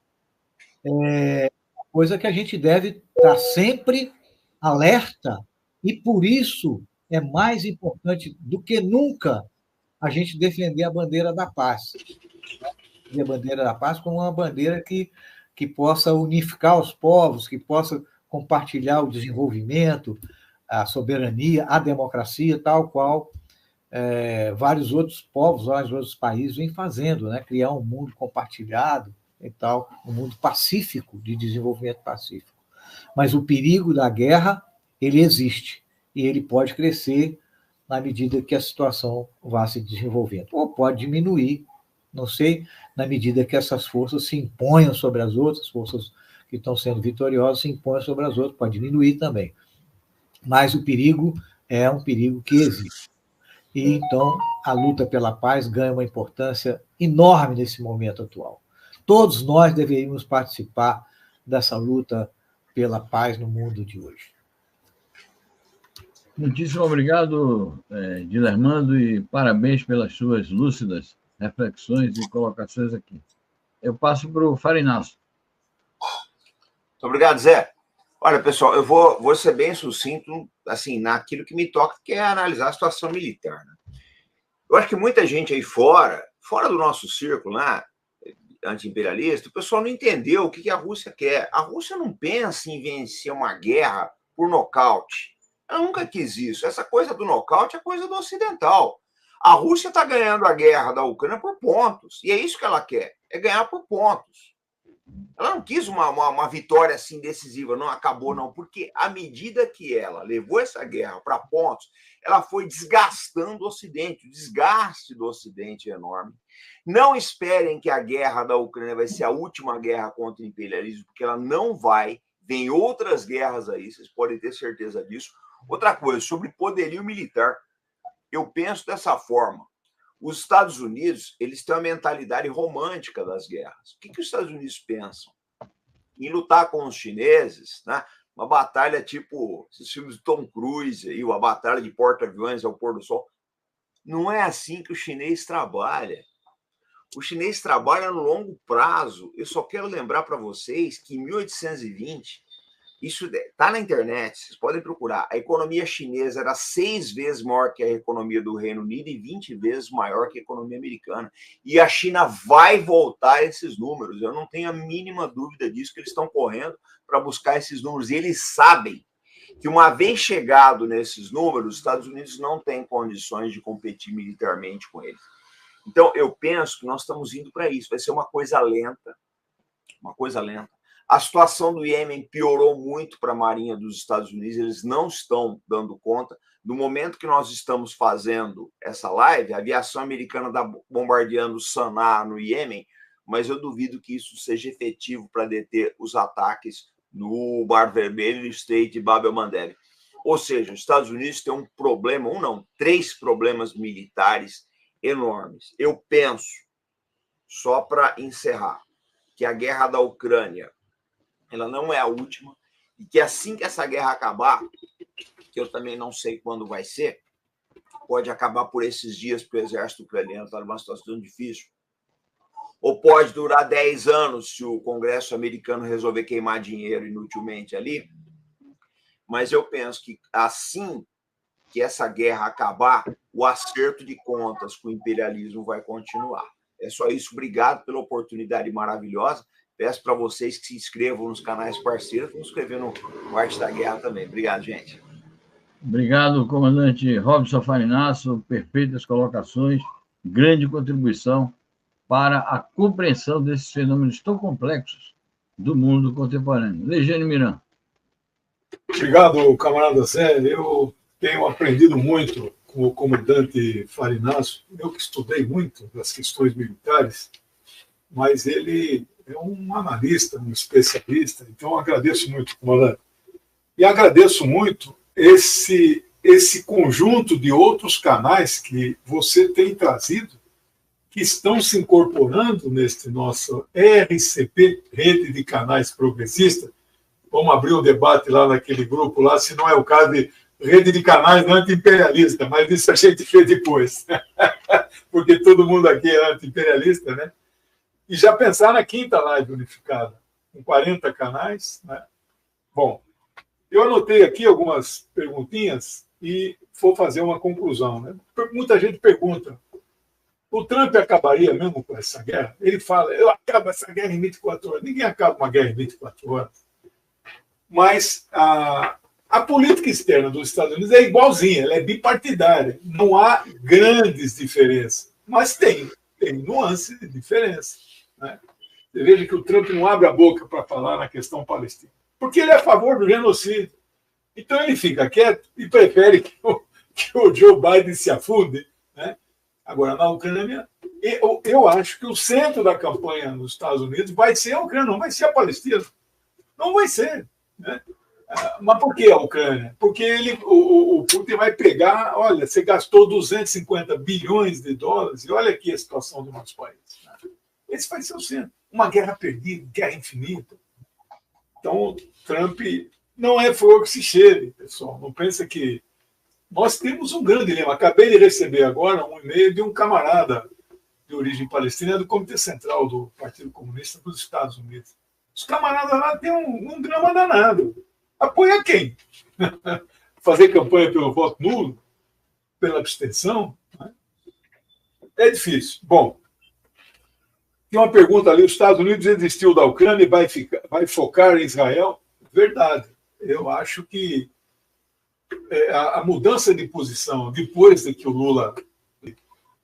é uma coisa que a gente deve estar sempre alerta, e por isso é mais importante do que nunca a gente defender a bandeira da paz. E a bandeira da paz como uma bandeira que possa unificar os povos, que possa compartilhar o desenvolvimento, a soberania, a democracia, tal qual vários outros povos, vários outros países vêm fazendo, né? Criar um mundo compartilhado e tal, um mundo pacífico, de desenvolvimento pacífico. Mas o perigo da guerra, ele existe, e ele pode crescer na medida que a situação vá se desenvolvendo, ou pode diminuir, não sei, na medida que essas forças se imponham sobre as outras, forças que estão sendo vitoriosas se impõem sobre as outras, pode diminuir também. Mas o perigo é um perigo que existe. E, então, a luta pela paz ganha uma importância enorme nesse momento atual. Todos nós deveríamos participar dessa luta pela paz no mundo de hoje. Muitíssimo obrigado, Dilermando, e parabéns pelas suas lúcidas reflexões e colocações aqui. Eu passo para o Farinácio. Muito obrigado, Zé. Olha, pessoal, eu vou ser bem sucinto, assim, naquilo que me toca, que é analisar a situação militar, né? Eu acho que muita gente aí fora do nosso círculo, né, anti-imperialista, o pessoal não entendeu o que a Rússia quer. A Rússia não pensa em vencer uma guerra por nocaute. Ela nunca quis isso. Essa coisa do nocaute é coisa do ocidental. A Rússia está ganhando a guerra da Ucrânia por pontos. E é isso que ela quer, é ganhar por pontos. Ela não quis uma vitória assim decisiva, não acabou não, porque à medida que ela levou essa guerra para pontos, ela foi desgastando o Ocidente. O desgaste do Ocidente é enorme. Não esperem que a guerra da Ucrânia vai ser a última guerra contra o imperialismo, porque ela não vai. Vem outras guerras aí, vocês podem ter certeza disso. Outra coisa, sobre poderio militar, eu penso dessa forma. Os Estados Unidos, eles têm uma mentalidade romântica das guerras. O que os Estados Unidos pensam? Em lutar com os chineses, né? Uma batalha tipo esses filmes do Tom Cruise, aí, a batalha de porta-aviões ao pôr do sol. Não é assim que o chinês trabalha. O chinês trabalha no longo prazo. Eu só quero lembrar para vocês que em 1820, isso está na internet, vocês podem procurar, a economia chinesa era 6 vezes maior que a economia do Reino Unido e 20 vezes maior que a economia americana. E a China vai voltar a esses números. Eu não tenho a mínima dúvida disso, que eles estão correndo para buscar esses números. E eles sabem que, uma vez chegado nesses números, os Estados Unidos não têm condições de competir militarmente com eles. Então, eu penso que nós estamos indo para isso. Vai ser uma coisa lenta, uma coisa lenta. A situação do Iêmen piorou muito para a Marinha dos Estados Unidos, eles não estão dando conta. No momento que nós estamos fazendo essa live, a aviação americana está bombardeando Sanaa, no Iêmen, mas eu duvido que isso seja efetivo para deter os ataques no Mar Vermelho e no Estreito de Bab el-Mandeb. Ou seja, os Estados Unidos têm um problema, 3 problemas militares enormes. Eu penso, só para encerrar, que a guerra da Ucrânia ela não é a última, e que assim que essa guerra acabar, que eu também não sei quando vai ser, pode acabar por esses dias, porque o exército ucraniano está numa situação difícil, ou pode durar 10 anos se o Congresso americano resolver queimar dinheiro inutilmente ali, mas eu penso que assim que essa guerra acabar, o acerto de contas com o imperialismo vai continuar. É só isso. Obrigado pela oportunidade maravilhosa. Peço para vocês que se inscrevam nos canais parceiros, vão se inscrever no Arte da Guerra também. Obrigado, gente. Obrigado, comandante Robson Farinasso. Perfeitas colocações, grande contribuição para a compreensão desses fenômenos tão complexos do mundo contemporâneo. Legiane Miran. Obrigado, camarada Zé. Eu tenho aprendido muito com o comandante Farinasso. Eu que estudei muito das questões militares, mas ele é um analista, um especialista, então agradeço muito, comandante. E agradeço muito esse conjunto de outros canais que você tem trazido, que estão se incorporando neste nosso RCP, Rede de Canais Progressistas. Vamos abrir um debate lá naquele grupo, lá, se não é o caso de Rede de Canais Anti-Imperialista, mas isso a gente fez depois, porque todo mundo aqui é anti-imperialista, né? E já pensar na 5ª live unificada, com 40 canais, né? Bom, eu anotei aqui algumas perguntinhas e vou fazer uma conclusão, né? Muita gente pergunta, o Trump acabaria mesmo com essa guerra? Ele fala, eu acabo essa guerra em 24 horas. Ninguém acaba uma guerra em 24 horas. Mas a política externa dos Estados Unidos é igualzinha, ela é bipartidária. Não há grandes diferenças, mas tem nuances de diferença, né? Você veja que o Trump não abre a boca para falar na questão palestina, porque ele é a favor do genocídio. Então ele fica quieto e prefere que o Joe Biden se afunde, né? Agora, na Ucrânia, eu acho que o centro da campanha nos Estados Unidos vai ser a Ucrânia, não vai ser a Palestina. Não vai ser, né? Mas por que a Ucrânia? Porque o Putin vai pegar, olha, você gastou 250 bilhões de dólares, e olha aqui a situação do nosso país. Né? Esse vai ser o centro. Uma guerra perdida, guerra infinita. Então, Trump não é fogo que se cheire, pessoal. Não pensa que... Nós temos um grande dilema. Acabei de receber agora um e-mail de um camarada de origem palestina do Comitê Central do Partido Comunista dos Estados Unidos. Os camaradas lá têm um drama danado. Apoia quem? Fazer campanha pelo voto nulo? Pela abstenção? Né? É difícil. Bom, tem uma pergunta ali. Os Estados Unidos desistiu da Ucrânia e vai focar em Israel? Verdade. Eu acho que a mudança de posição, depois de que o Lula,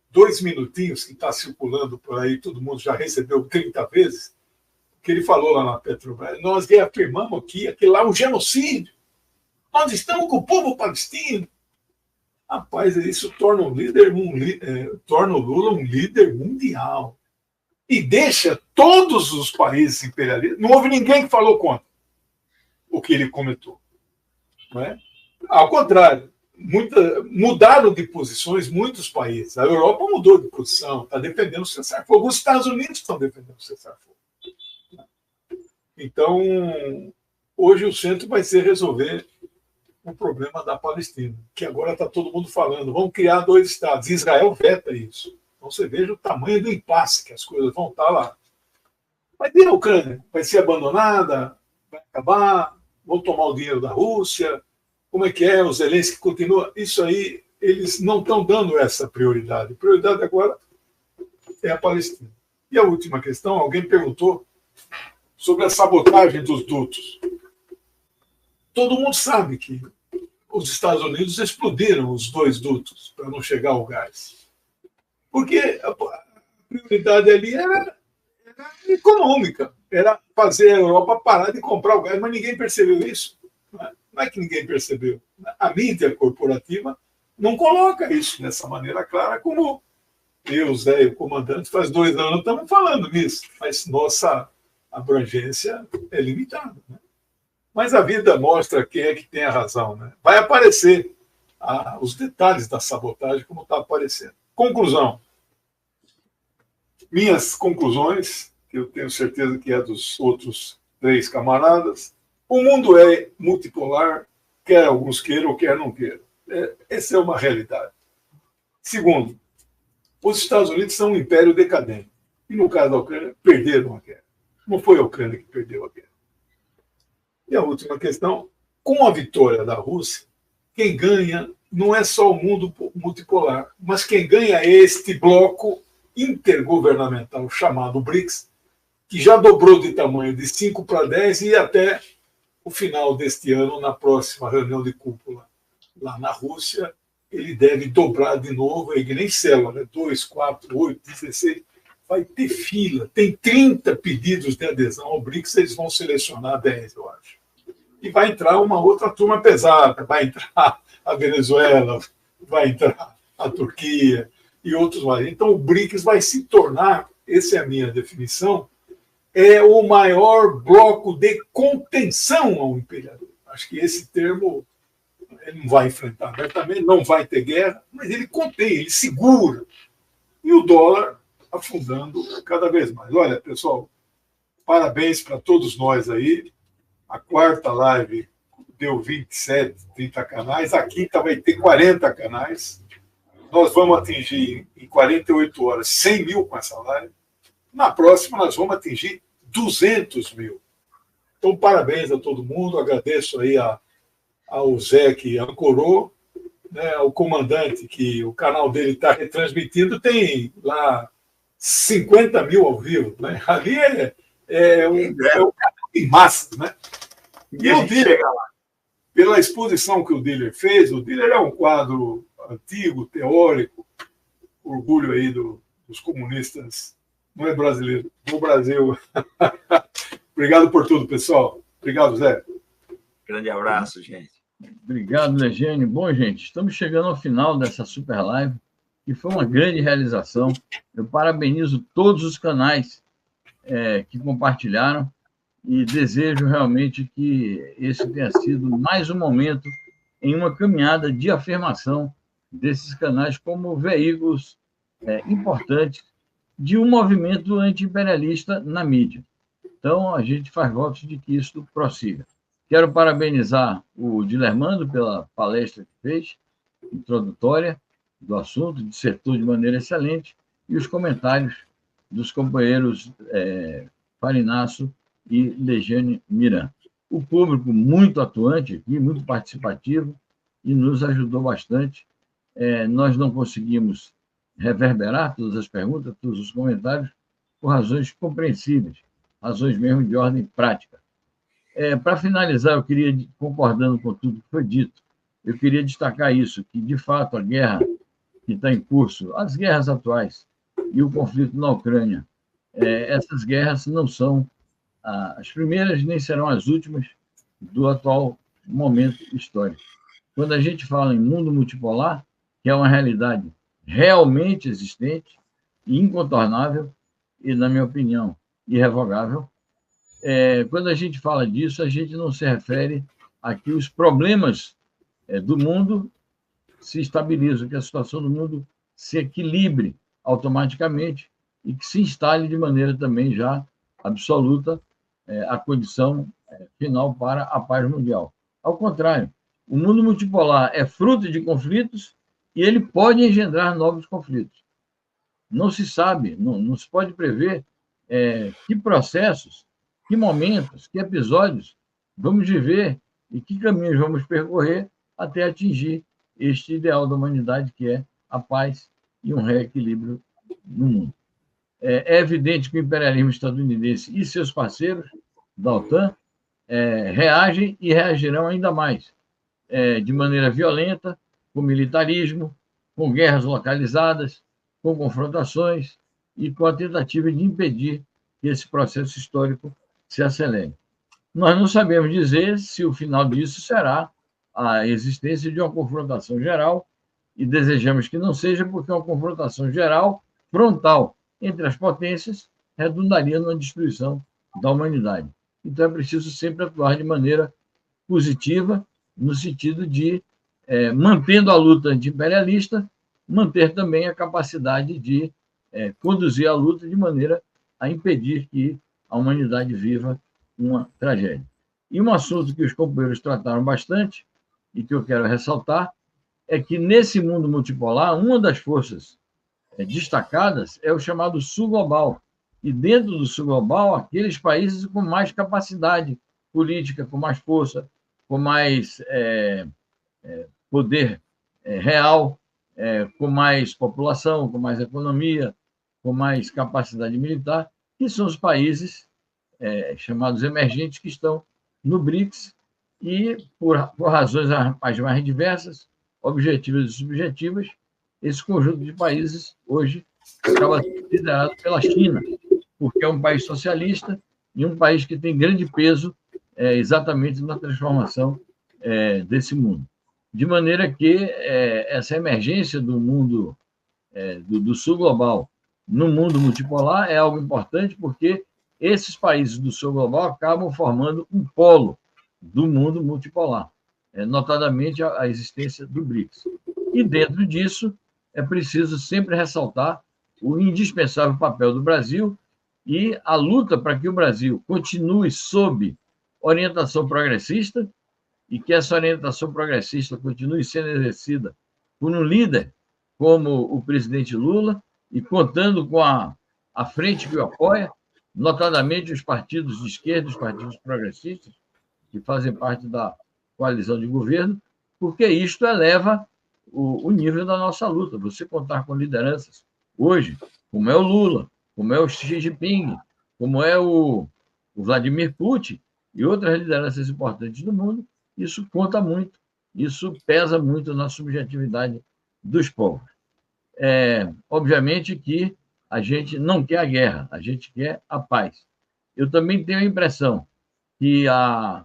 2 minutinhos que está circulando por aí, todo mundo já recebeu 30 vezes, que ele falou lá na Petrobras, nós reafirmamos que aquilo lá é um genocídio. Nós estamos com o povo palestino. Rapaz, isso torna torna o Lula um líder mundial. E deixa todos os países imperialistas... Não houve ninguém que falou contra o que ele comentou. Não é? Ao contrário, mudaram de posições muitos países. A Europa mudou de posição, está defendendo o cessar-fogo. Os Estados Unidos estão defendendo o cessar-fogo. Então, Hoje o centro vai ser resolver o problema da Palestina, que agora está todo mundo falando, vamos criar 2 estados. Israel veta isso. Então você veja o tamanho do impasse que as coisas vão estar lá. Mas e a Ucrânia? Vai ser abandonada? Vai acabar? Vão tomar o dinheiro da Rússia? Como é que é? O Zelensky continua? Isso aí, eles não estão dando essa prioridade. A prioridade agora é a Palestina. E a última questão, alguém perguntou sobre a sabotagem dos dutos. Todo mundo sabe que os Estados Unidos explodiram os 2 dutos para não chegar ao gás. Porque a prioridade ali era econômica, era fazer a Europa parar de comprar o gás, mas ninguém percebeu isso. Não é que ninguém percebeu. A mídia corporativa não coloca isso dessa maneira clara, como eu, Zé e o comandante, faz 2 anos estamos falando nisso, mas nossa abrangência é limitada. Né? Mas a vida mostra quem é que tem a razão. Né? Vai aparecer os detalhes da sabotagem, como está aparecendo. Conclusão. Minhas conclusões, que eu tenho certeza que é dos outros 3 camaradas. O mundo é multipolar, quer alguns queiram, quer não queiram. Essa é uma realidade. Segundo, os Estados Unidos são um império decadente. E no caso da Ucrânia, perderam a guerra. Não foi a Ucrânia que perdeu a guerra. E a última questão, com a vitória da Rússia, quem ganha não é só o mundo multipolar, mas quem ganha é este bloco intergovernamental chamado BRICS, que já dobrou de tamanho de 5 para 10 e até o final deste ano, na próxima reunião de cúpula lá na Rússia, ele deve dobrar de novo, é que nem célula, né? 2, 4, 8, 16, vai ter fila, tem 30 pedidos de adesão ao BRICS, eles vão selecionar 10, eu acho. E vai entrar uma outra turma pesada, vai entrar a Venezuela, vai entrar a Turquia e outros mais. Então o BRICS vai se tornar, essa é a minha definição, é o maior bloco de contenção ao imperialismo. Acho que esse termo ele não vai enfrentar abertamente, não vai ter guerra, mas ele contém, ele segura. E o dólar afundando cada vez mais. Olha, pessoal, parabéns para todos nós aí. A 4ª live deu 27, 30 canais, a 5ª vai ter 40 canais. Nós vamos atingir em 48 horas 100 mil com essa live. Na próxima, nós vamos atingir 200 mil. Então, parabéns a todo mundo. Agradeço aí ao Zé que ancorou, né, ao comandante que o canal dele está retransmitindo. Tem lá 50 mil ao vivo. Né? Ali é um canal em massa. Né? E o Diller, pela exposição que o Diller fez, o Diller é um quadro antigo, teórico, orgulho aí dos comunistas. Não é brasileiro, no Brasil. Obrigado por tudo, pessoal. Obrigado, Zé. Grande abraço, gente. Obrigado, Legênio. Bom, gente, estamos chegando ao final dessa super live, que foi uma grande realização. Eu parabenizo todos os canais que compartilharam e desejo realmente que esse tenha sido mais um momento em uma caminhada de afirmação desses canais como veículos importantes de um movimento anti-imperialista na mídia. Então, a gente faz votos de que isso prossiga. Quero parabenizar o Dilermando pela palestra que fez, introdutória do assunto, dissertou de maneira excelente, e os comentários dos companheiros Farinácio e Legênio Miran. O público muito atuante aqui, muito participativo, e nos ajudou bastante. Nós não conseguimos reverberar todas as perguntas, todos os comentários, por razões compreensíveis, razões mesmo de ordem prática. Para finalizar, eu queria, concordando com tudo que foi dito, eu queria destacar isso, que, de fato, a guerra que está em curso, as guerras atuais e o conflito na Ucrânia, essas guerras não são as primeiras, nem serão as últimas do atual momento histórico. Quando a gente fala em mundo multipolar, que é uma realidade realmente existente e incontornável e, na minha opinião, irrevogável, quando a gente fala disso, a gente não se refere a que os problemas do mundo se estabilizam, que a situação do mundo se equilibre automaticamente e que se instale de maneira também já absoluta a condição final para a paz mundial. Ao contrário, o mundo multipolar é fruto de conflitos e ele pode engendrar novos conflitos. Não se sabe, não se pode prever que processos, que momentos, que episódios vamos viver e que caminhos vamos percorrer até atingir este ideal da humanidade, que é a paz e um reequilíbrio no mundo. É evidente que o imperialismo estadunidense e seus parceiros da OTAN reagem e reagirão ainda mais, de maneira violenta, com militarismo, com guerras localizadas, com confrontações e com a tentativa de impedir que esse processo histórico se acelere. Nós não sabemos dizer se o final disso será a existência de uma confrontação geral, e desejamos que não seja, porque uma confrontação geral, frontal, entre as potências, redundaria numa destruição da humanidade. Então, é preciso sempre atuar de maneira positiva, no sentido de, mantendo a luta anti-imperialista, manter também a capacidade de conduzir a luta de maneira a impedir que a humanidade viva uma tragédia. E um assunto que os companheiros trataram bastante, e que eu quero ressaltar, é que nesse mundo multipolar, uma das forças destacadas é o chamado Sul Global. E dentro do Sul Global, aqueles países com mais capacidade política, com mais força, com mais poder real, com mais população, com mais economia, com mais capacidade militar, que são os países chamados emergentes, que estão no BRICS, e, por razões as mais diversas, objetivas e subjetivas, esse conjunto de países hoje acaba sendo liderado pela China, porque é um país socialista e um país que tem grande peso exatamente na transformação desse mundo. De maneira que essa emergência do mundo, do Sul Global no mundo multipolar é algo importante, porque esses países do Sul Global acabam formando um polo do mundo multipolar, notadamente a existência do BRICS. E, dentro disso, é preciso sempre ressaltar o indispensável papel do Brasil e a luta para que o Brasil continue sob orientação progressista e que essa orientação progressista continue sendo exercida por um líder como o presidente Lula e contando com a frente que o apoia, notadamente os partidos de esquerda, os partidos progressistas, que fazem parte da coalizão de governo, porque isto eleva o nível da nossa luta. Você contar com lideranças hoje, como é o Lula, como é o Xi Jinping, como é o Vladimir Putin e outras lideranças importantes do mundo, isso conta muito, isso pesa muito na subjetividade dos povos. Obviamente que a gente não quer a guerra, a gente quer a paz. Eu também tenho a impressão que a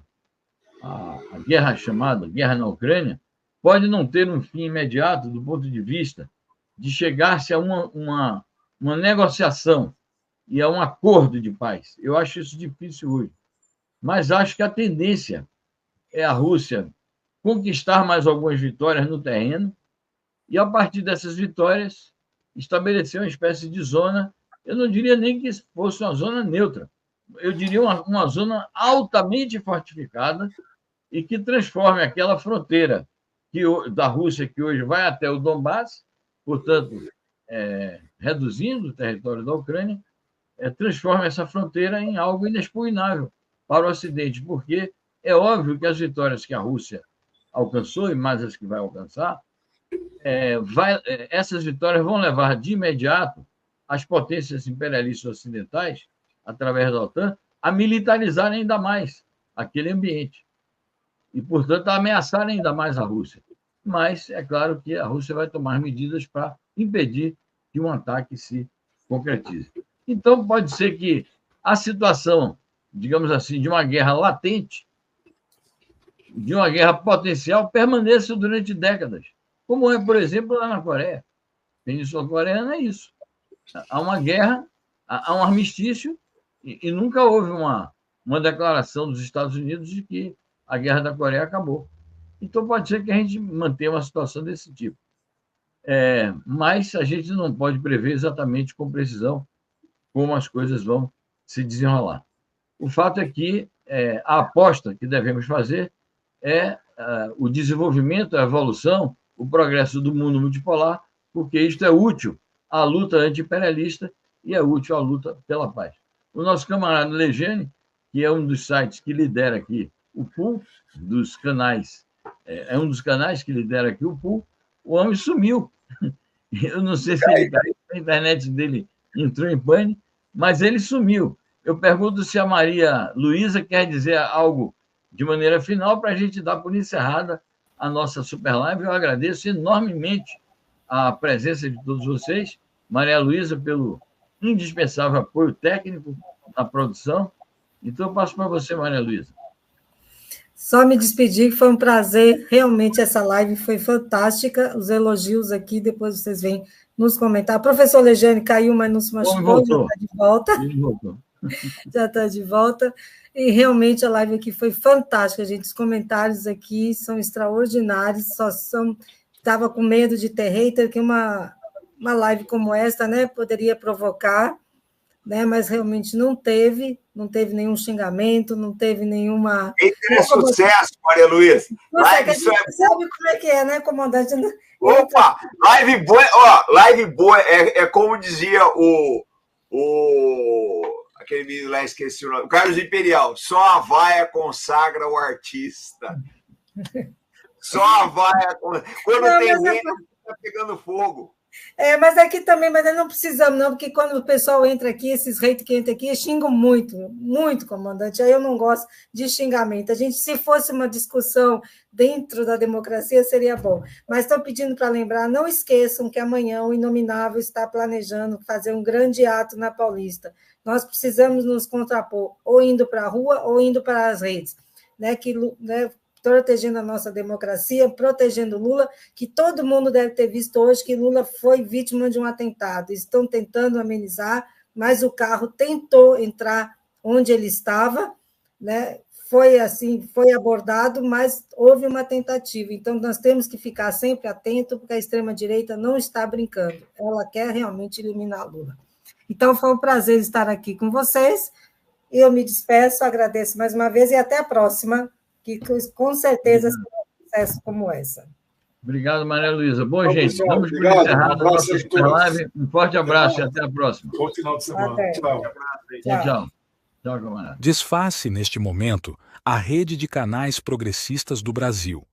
guerra chamada guerra na Ucrânia pode não ter um fim imediato do ponto de vista de chegar-se a uma negociação e a um acordo de paz. Eu acho isso difícil hoje. Mas acho que a tendência é a Rússia conquistar mais algumas vitórias no terreno e, a partir dessas vitórias, estabelecer uma espécie de zona, eu não diria nem que fosse uma zona neutra, eu diria uma zona altamente fortificada e que transforme aquela fronteira da Rússia, que hoje vai até o Donbass, portanto, reduzindo o território da Ucrânia, transforme essa fronteira em algo inexpugnável para o Ocidente, porque é óbvio que as vitórias que a Rússia alcançou, e mais as que vai alcançar, essas vitórias vão levar de imediato as potências imperialistas ocidentais, através da OTAN, a militarizarem ainda mais aquele ambiente e, portanto, a ameaçarem ainda mais a Rússia. Mas é claro que a Rússia vai tomar medidas para impedir que um ataque se concretize. Então, pode ser que a situação, digamos assim, de uma guerra latente, de uma guerra potencial, permaneça durante décadas, como é, por exemplo, lá na Coreia. A Península Coreana é isso. Há uma guerra, há um armistício, e nunca houve uma declaração dos Estados Unidos de que a guerra da Coreia acabou. Então, pode ser que a gente mantenha uma situação desse tipo. Mas a gente não pode prever exatamente com precisão como as coisas vão se desenrolar. O fato é que a aposta que devemos fazer é o desenvolvimento, a evolução, o progresso do mundo multipolar, porque isto é útil à luta anti-imperialista e é útil à luta pela paz. O nosso camarada Legene, que é um dos sites que lidera aqui o pool dos canais, é um dos canais que lidera aqui o pool, o homem sumiu. Eu não sei se a internet dele entrou em pane, mas ele sumiu. Eu pergunto se a Maria Luísa quer dizer algo de maneira final para a gente dar por encerrada a nossa super live. Eu agradeço enormemente a presença de todos vocês. Maria Luísa, pelo indispensável apoio técnico na produção. Então, eu passo para você, Maria Luísa. Só me despedir, que foi um prazer. Realmente, essa live foi fantástica. Os elogios aqui, depois vocês vêm nos comentar. O professor Legene caiu, mas não se machucou, já está de volta. Já está de volta. E realmente a live aqui foi fantástica, gente. Os comentários aqui são extraordinários. Estava com medo de ter hater, que uma live como esta, né, poderia provocar, né, mas realmente não teve nenhum xingamento, não teve nenhuma... É sucesso, Maria Luísa. Sabe como é que é, né, comandante? Opa, live boa, é como dizia aquele menino lá, esqueci o nome, o Carlos Imperial, só a vaia consagra o artista. Só a vaia... Quando não, tem gente, está pegando fogo. Mas aqui também, mas não precisamos, não, porque quando o pessoal entra aqui, esses haters que entram aqui, xingam muito, muito, comandante. Aí eu não gosto de xingamento. A gente, se fosse uma discussão dentro da democracia, seria bom. Mas estão pedindo para lembrar, não esqueçam que amanhã o Inominável está planejando fazer um grande ato na Paulista. Nós precisamos nos contrapor, ou indo para a rua, ou indo para as redes, né, protegendo a nossa democracia, protegendo Lula, que todo mundo deve ter visto hoje que Lula foi vítima de um atentado. Estão tentando amenizar, mas o carro tentou entrar onde ele estava, né? Foi abordado, mas houve uma tentativa. Então, nós temos que ficar sempre atentos, porque a extrema-direita não está brincando. Ela quer realmente eliminar Lula. Então, foi um prazer estar aqui com vocês. Eu me despeço, agradeço mais uma vez e até a próxima, que com certeza será um sucesso como essa. Obrigado, Maria Luísa. Bom, gente, vamos por encerrar a nossa live. Um forte abraço e até a próxima. Bom final de semana. Tchau, camarada. Desface, neste momento, a rede de canais progressistas do Brasil.